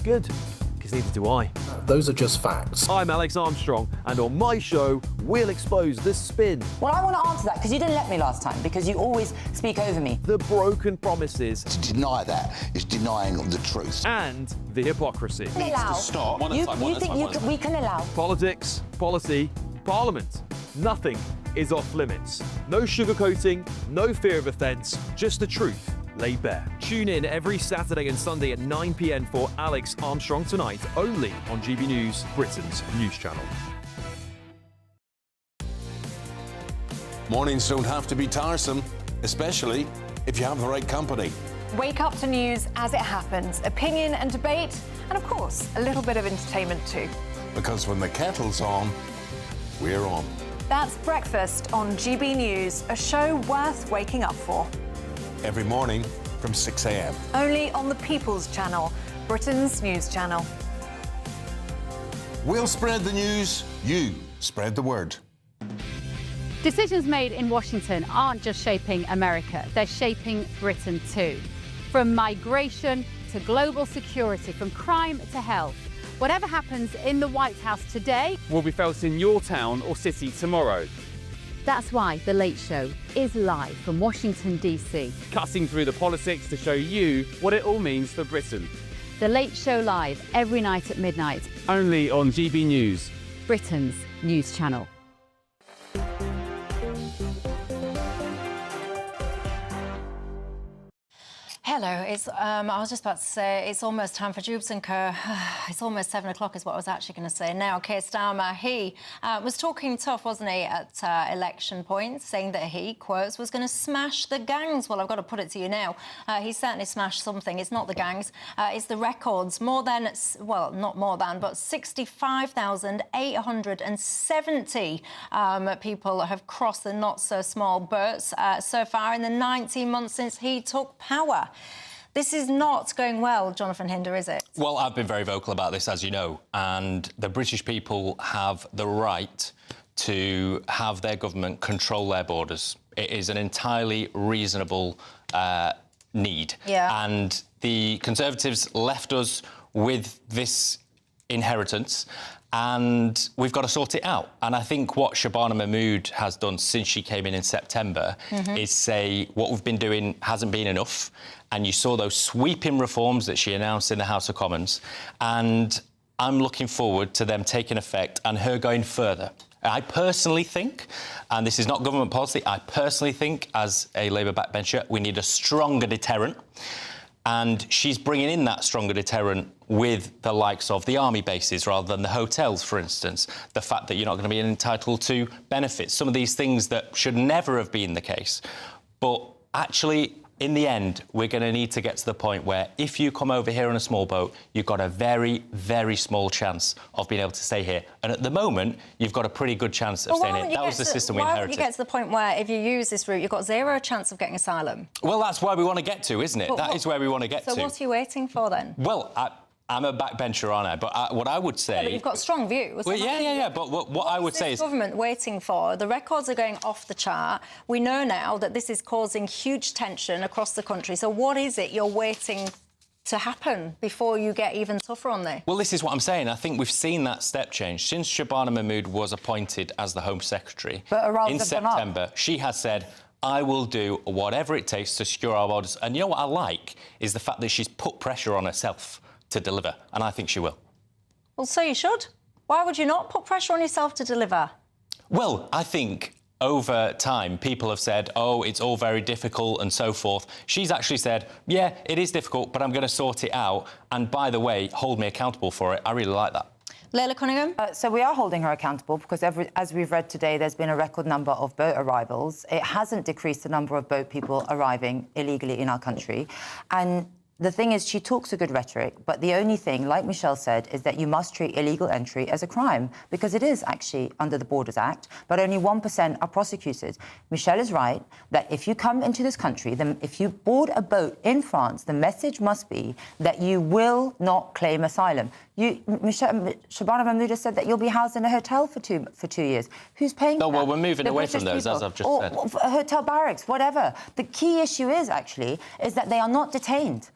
S11: Good, because neither do I.
S21: Those are just facts.
S11: I'm Alex Armstrong, and on my show, we'll expose the spin.
S17: Well, I want to answer that, because you didn't let me last time, because you always speak over me.
S11: The broken promises.
S22: To deny that is denying the truth.
S11: And the hypocrisy.
S22: Needs to stop.
S17: You think we can allow?
S11: Politics, policy, parliament. Nothing is off limits. No sugarcoating, no fear of offence, just the truth laid bare. Tune in every Saturday and Sunday at 9 p.m. for Alex Armstrong Tonight, only on GB News, Britain's news channel.
S12: Mornings don't have to be tiresome, especially if you have the right company.
S13: Wake up to news as it happens, opinion and debate, and of course, a little bit of entertainment too.
S12: Because when the kettle's on, we're on.
S13: That's Breakfast on GB News, a show worth waking up for.
S12: Every morning from 6 a.m.
S13: Only on the People's Channel, Britain's news channel.
S12: We'll spread the news, you spread the word.
S28: Decisions made in Washington aren't just shaping America, they're shaping Britain too. From migration to global security, from crime to health. Whatever happens in the White House today
S9: will be felt in your town or city tomorrow.
S28: That's why The Late Show is live from Washington, D.C.
S9: Cutting through the politics to show you what it all means for Britain.
S28: The Late Show live every night at midnight.
S9: Only on GB News,
S28: Britain's news channel.
S6: Hello, I was just about to say it's almost time for Dewbs and Co. It's almost 7 o'clock is what I was actually going to say. Now, Keir Starmer, he was talking tough, wasn't he, at election points, saying that he, quotes, was going to smash the gangs. Well, I've got to put it to you now. He certainly smashed something. It's not the gangs, it's the records. More than, well, not more than, but 65,870 people have crossed the not-so-small boats so far in the 19 months since he took power. This is not going well, Jonathan Hinder, is it?
S16: Well, I've been very vocal about this, as you know, and the British people have the right to have their government control their borders. It is an entirely reasonable need.
S6: Yeah.
S16: And the Conservatives left us with this inheritance, and we've got to sort it out. And I think what Shabana Mahmood has done since she came in September is say what we've been doing hasn't been enough. And you saw those sweeping reforms that she announced in the House of Commons. And I'm looking forward to them taking effect and her going further. I personally think, and this is not government policy, I personally think, as a Labour backbencher, we need a stronger deterrent. And she's bringing in that stronger deterrent with the likes of the army bases rather than the hotels, for instance. The fact that you're not going to be entitled to benefits. Some of these things that should never have been the case. But actually, in the end, we're going to need to get to the point where if you come over here on a small boat, you've got a very, very small chance of being able to stay here. And at the moment, you've got a pretty good chance of staying here. That was the system we inherited.
S6: Why don't you get to the point where if you use this route, you've got zero chance of getting asylum?
S16: Well, that's where we want to get to, isn't it? That is where we want to get to.
S6: So what are you waiting for then?
S16: Well, I'm a backbencher, aren't I? But what I would say...
S6: Yeah, but you've got strong views.
S16: Well, yeah. But what I would say is...
S6: government waiting for? The records are going off the chart. We know now that this is causing huge tension across the country. So what is it you're waiting to happen before you get even tougher on this?
S16: Well, this is what I'm saying. I think we've seen that step change. Since Shabana Mahmood was appointed as the Home Secretary in September, she has said, I will do whatever it takes to secure our borders. And you know what I like is the fact that she's put pressure on herself to deliver, and I think she will.
S6: Well, so you should. Why would you not put pressure on yourself to deliver?
S16: Well, I think over time people have said, oh, it's all very difficult and so forth. She's actually said, yeah, it is difficult, but I'm going to sort it out. And by the way, hold me accountable for it. I really like that.
S6: Leila Cunningham?
S17: So we are holding her accountable because, as we've read today, there's been a record number of boat arrivals. It hasn't decreased the number of boat people arriving illegally in our country. And the thing is, she talks a good rhetoric, but the only thing, like Michelle said, is that you must treat illegal entry as a crime, because it is actually under the Borders Act, but only 1% are prosecuted. Michelle is right that if you come into this country, then if you board a boat in France, the message must be that you will not claim asylum. Shabana Mahmood has said that you'll be housed in a hotel for two years. Who's paying for that?
S16: Well, we're moving away from those, as I've just said.
S17: Or hotel barracks, whatever. The key issue is that they are not detained.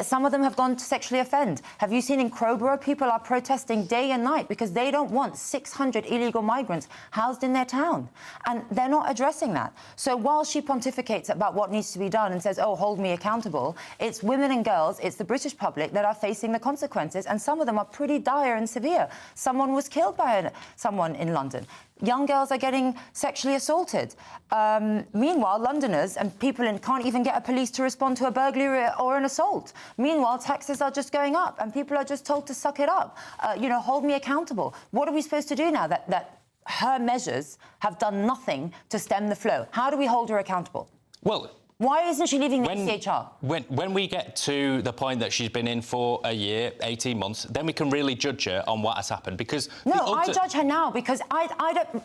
S17: Some of them have gone to sexually offend. Have you seen in Crowborough, people are protesting day and night because they don't want 600 illegal migrants housed in their town. And they're not addressing that. So while she pontificates about what needs to be done and says, oh, hold me accountable, it's women and girls, it's the British public that are facing the consequences, and some of them are pretty dire and severe. Someone was killed by someone in London. Young girls are getting sexually assaulted. Meanwhile, Londoners and people can't even get a police to respond to a burglary or an assault. Meanwhile, taxes are just going up and people are just told to suck it up. Hold me accountable. What are we supposed to do now that her measures have done nothing to stem the flow. How do we hold her accountable?
S16: Well,
S17: why isn't she leaving the ECHR?
S16: When we get to the point that she's been in for a year, 18 months, then we can really judge her on what has happened. Because
S17: I judge her now because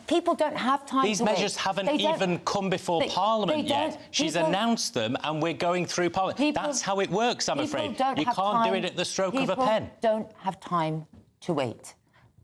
S17: people don't have time.
S16: These measures haven't even come before Parliament yet. She's announced them, and we're going through Parliament. That's how it works, I'm afraid. You can't do it at the stroke of a pen.
S17: People don't have time to wait.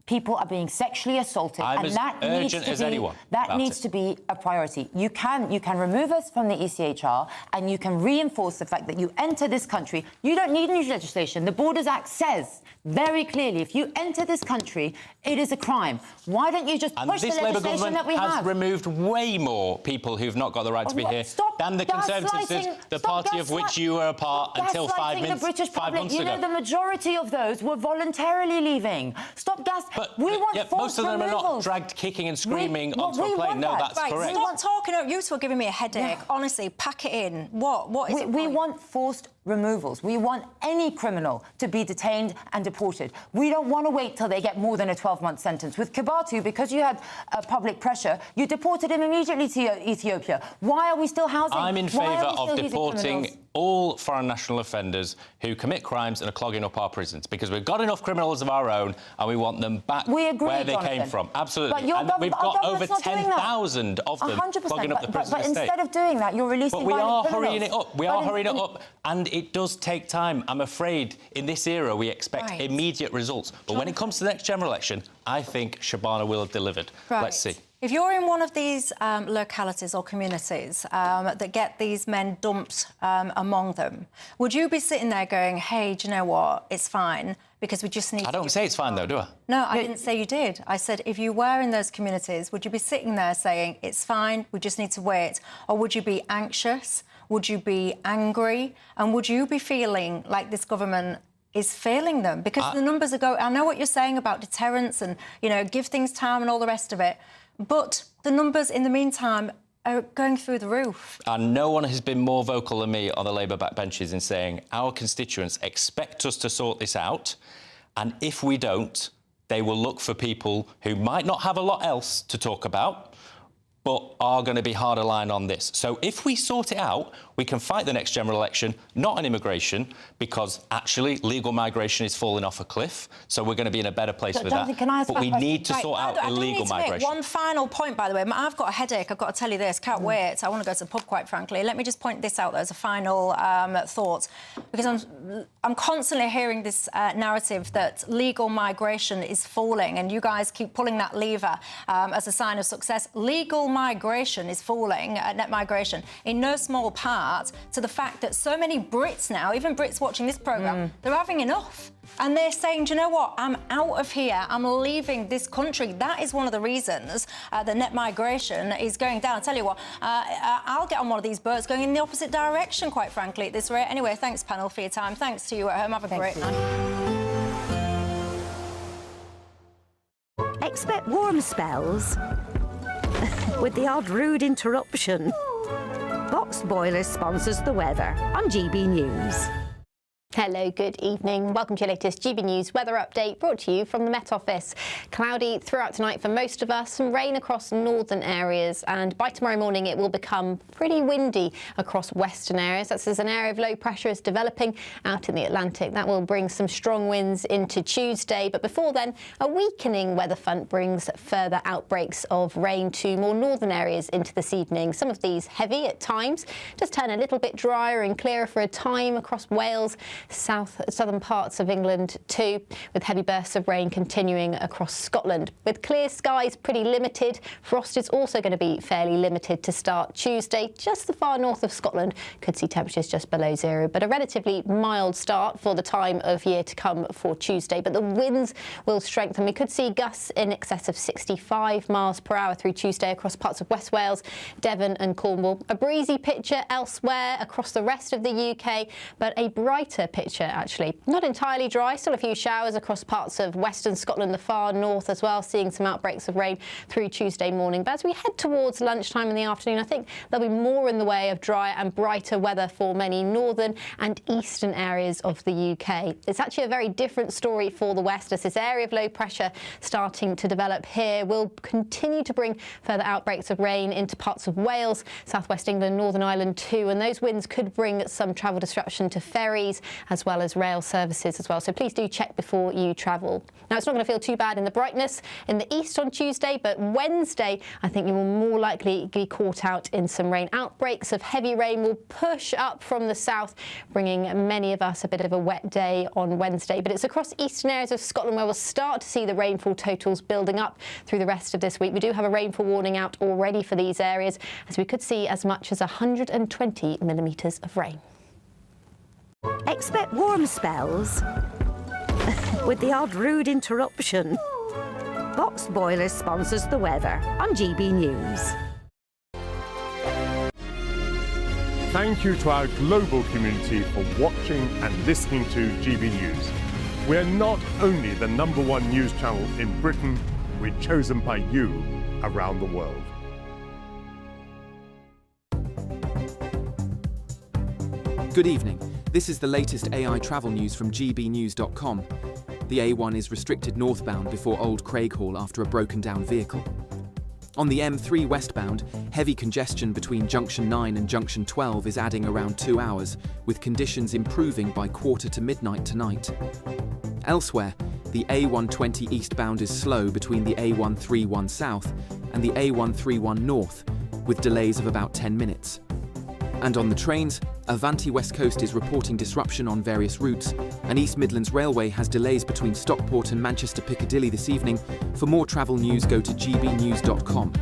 S17: People are being sexually assaulted,
S16: I'm
S17: and
S16: as
S17: that
S16: urgent as anyone
S17: needs to be a priority. You can remove us from the ECHR, and you can reinforce the fact that you enter this country. You don't need any legislation. The Borders Act says very clearly, if you enter this country, it is a crime. Why don't you just push the legislation that we have?
S16: This Labour government has removed way more people who've not got the right to be here than the Conservatives, the party of which you were a part until 5 months ago.
S17: You know, the majority of those were voluntarily leaving. Stop gas.
S16: But
S17: we want
S16: most of them are not dragged kicking and screaming onto a plane. No, that's correct.
S6: Stop talking. You two are giving me a headache. Honestly, pack it in. What is it?
S17: We want forced removals. We want any criminal to be detained and deported. We don't want to wait till they get more than a 12-month sentence. With Kibatu, because you had public pressure, you deported him immediately to Ethiopia. Why are we still housing?
S16: I'm in favour of deporting all foreign national offenders who commit crimes and are clogging up our prisons, because we've got enough criminals of our own and we want them back where they came from. Absolutely. And we've got over 10,000 of them clogging up the prison estate.
S17: But instead of doing that, you're releasing violent criminals.
S16: But we are hurrying it up. We are hurrying it up. And it does take time. I'm afraid in this era we expect immediate results. But when it comes to the next general election, I think Shabana will have delivered. Let's see.
S6: If you're in one of these localities or communities that get these men dumped among them, would you be sitting there going, hey, do you know what, it's fine, because we just need
S16: I don't say it's fine, though, do I?
S6: No, I didn't say you did. I said if you were in those communities, would you be sitting there saying, it's fine, we just need to wait? Or would you be anxious? Would you be angry? And would you be feeling like this government is failing them? Because the numbers are going... I know what you're saying about deterrence and, you know, give things time and all the rest of it, but the numbers, in the meantime, are going through the roof.
S16: And no one has been more vocal than me on the Labour backbenches in saying our constituents expect us to sort this out, and if we don't, they will look for people who might not have a lot else to talk about, but are going to be hard aligned on this. So if we sort it out, we can fight the next general election, not on immigration, because actually legal migration is falling off a cliff, so we're going to be in a better place with that. But we need to sort out illegal migration.
S6: One final point, by the way. I've got a headache. I've got to tell you this. Can't wait. I want to go to the pub, quite frankly. Let me just point this out, though, as a final thought, because I'm constantly hearing this narrative that legal migration is falling, and you guys keep pulling that lever as a sign of success. Legal migration is falling, net migration, in no small part to the fact that so many Brits now, even Brits watching this programme, they're having enough. And they're saying, do you know what, I'm out of here, I'm leaving this country. That is one of the reasons that net migration is going down. I'll tell you what, I'll get on one of these birds going in the opposite direction, quite frankly, at this rate. Anyway, thanks, panel, for your time. Thanks to you at home. Have a great night.
S14: Expect warm spells with the odd rude interruption. Boxed Boilers sponsors the weather on GB News.
S5: Hello, good evening. Welcome to your latest GB News weather update, brought to you from the Met Office. Cloudy throughout tonight for most of us, some rain across northern areas, and by tomorrow morning it will become pretty windy across western areas. That's as an area of low pressure is developing out in the Atlantic. That will bring some strong winds into Tuesday, but before then, a weakening weather front brings further outbreaks of rain to more northern areas into this evening. Some of these heavy at times, just turn a little bit drier and clearer for a time across Wales, southern parts of England too, with heavy bursts of rain continuing across Scotland. With clear skies pretty limited, frost is also going to be fairly limited to start Tuesday. Just the far north of Scotland could see temperatures just below zero, but a relatively mild start for the time of year to come for Tuesday. But the winds will strengthen. We could see gusts in excess of 65 miles per hour through Tuesday across parts of West Wales, Devon and Cornwall. A breezy picture elsewhere across the rest of the UK, but a brighter picture, actually. Not entirely dry, still a few showers across parts of western Scotland, the far north as well, seeing some outbreaks of rain through Tuesday morning. But as we head towards lunchtime in the afternoon, I think there'll be more in the way of dry and brighter weather for many northern and eastern areas of the UK. It's actually a very different story for the west, as this area of low pressure starting to develop here will continue to bring further outbreaks of rain into parts of Wales, southwest England, Northern Ireland too, and those winds could bring some travel disruption to ferries as well as rail services as well. So please do check before you travel. Now, it's not going to feel too bad in the brightness in the east on Tuesday, but Wednesday, I think you will more likely be caught out in some rain. Outbreaks of heavy rain will push up from the south, bringing many of us a bit of a wet day on Wednesday. But it's across eastern areas of Scotland where we'll start to see the rainfall totals building up through the rest of this week. We do have a rainfall warning out already for these areas, as we could see as much as 120 millimetres of rain.
S14: Expect warm spells with the odd rude interruption. Boxed Boilers sponsors the weather on GB News.
S15: Thank you to our global community for watching and listening to GB News. We're not only the #1 news channel in Britain, we're chosen by you around the world.
S7: Good evening. This is the latest AI travel news from GBNews.com. The A1 is restricted northbound before Old Craighall after a broken down vehicle. On the M3 westbound, heavy congestion between Junction 9 and Junction 12 is adding around 2 hours, with conditions improving by quarter to midnight tonight. Elsewhere, the A120 eastbound is slow between the A131 south and the A131 north, with delays of about 10 minutes. And on the trains, Avanti West Coast is reporting disruption on various routes, and East Midlands Railway has delays between Stockport and Manchester Piccadilly this evening. For more travel news, go to gbnews.com.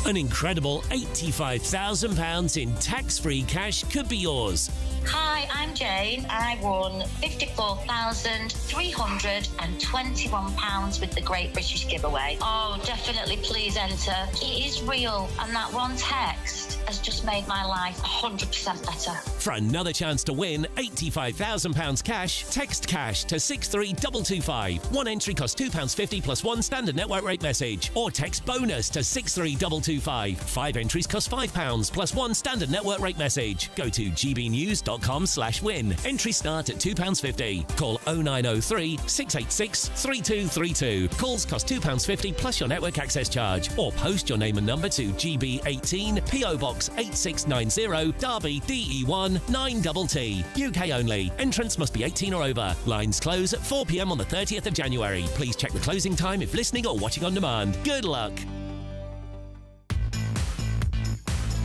S18: An incredible £85,000 in tax-free cash could be yours.
S19: Hi, I'm Jane. I won £54,321 with the Great British Giveaway. Oh, definitely please enter. It is real, and that one text has just made my life 100% better.
S18: For another chance to win £85,000 cash, text cash to 63225. One entry costs £2.50 plus one standard network rate message, or text bonus to 63225. 5 entries cost £5 plus one standard network rate message. Go to gbnews.com/win. Entries start at £2.50. Call 0903 686 3232. Calls cost £2.50 plus your network access charge, or post your name and number to GB18 PO Box 8690 Derby DE1 9TT. UK only. Entrants must be 18 or over. Lines close at 4 p.m. on the 30th of January. Please check the closing time if listening or watching on demand. Good luck.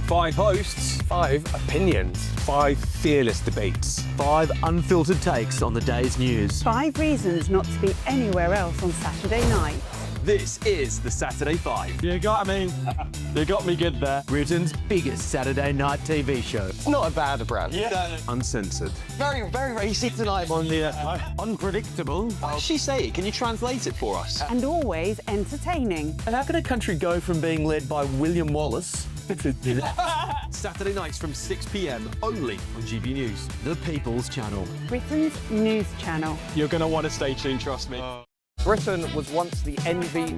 S23: 5 hosts, 5 opinions, 5 fearless debates, 5 unfiltered takes on the day's news.
S24: 5 reasons not to be anywhere else on Saturday night.
S23: This is the Saturday 5. You got me good there. Britain's biggest Saturday night TV show.
S25: It's not a bad brand.
S23: Yeah. Uncensored.
S25: Very, very racy tonight.
S23: On the unpredictable.
S25: What does she say? Can you translate it for us?
S24: And always entertaining.
S23: And how can a country go from being led by William Wallace Saturday nights from 6 p.m. only on GB News, the People's Channel.
S24: Britain's news channel.
S23: You're going to want to stay tuned, trust me.
S26: Britain was once the envy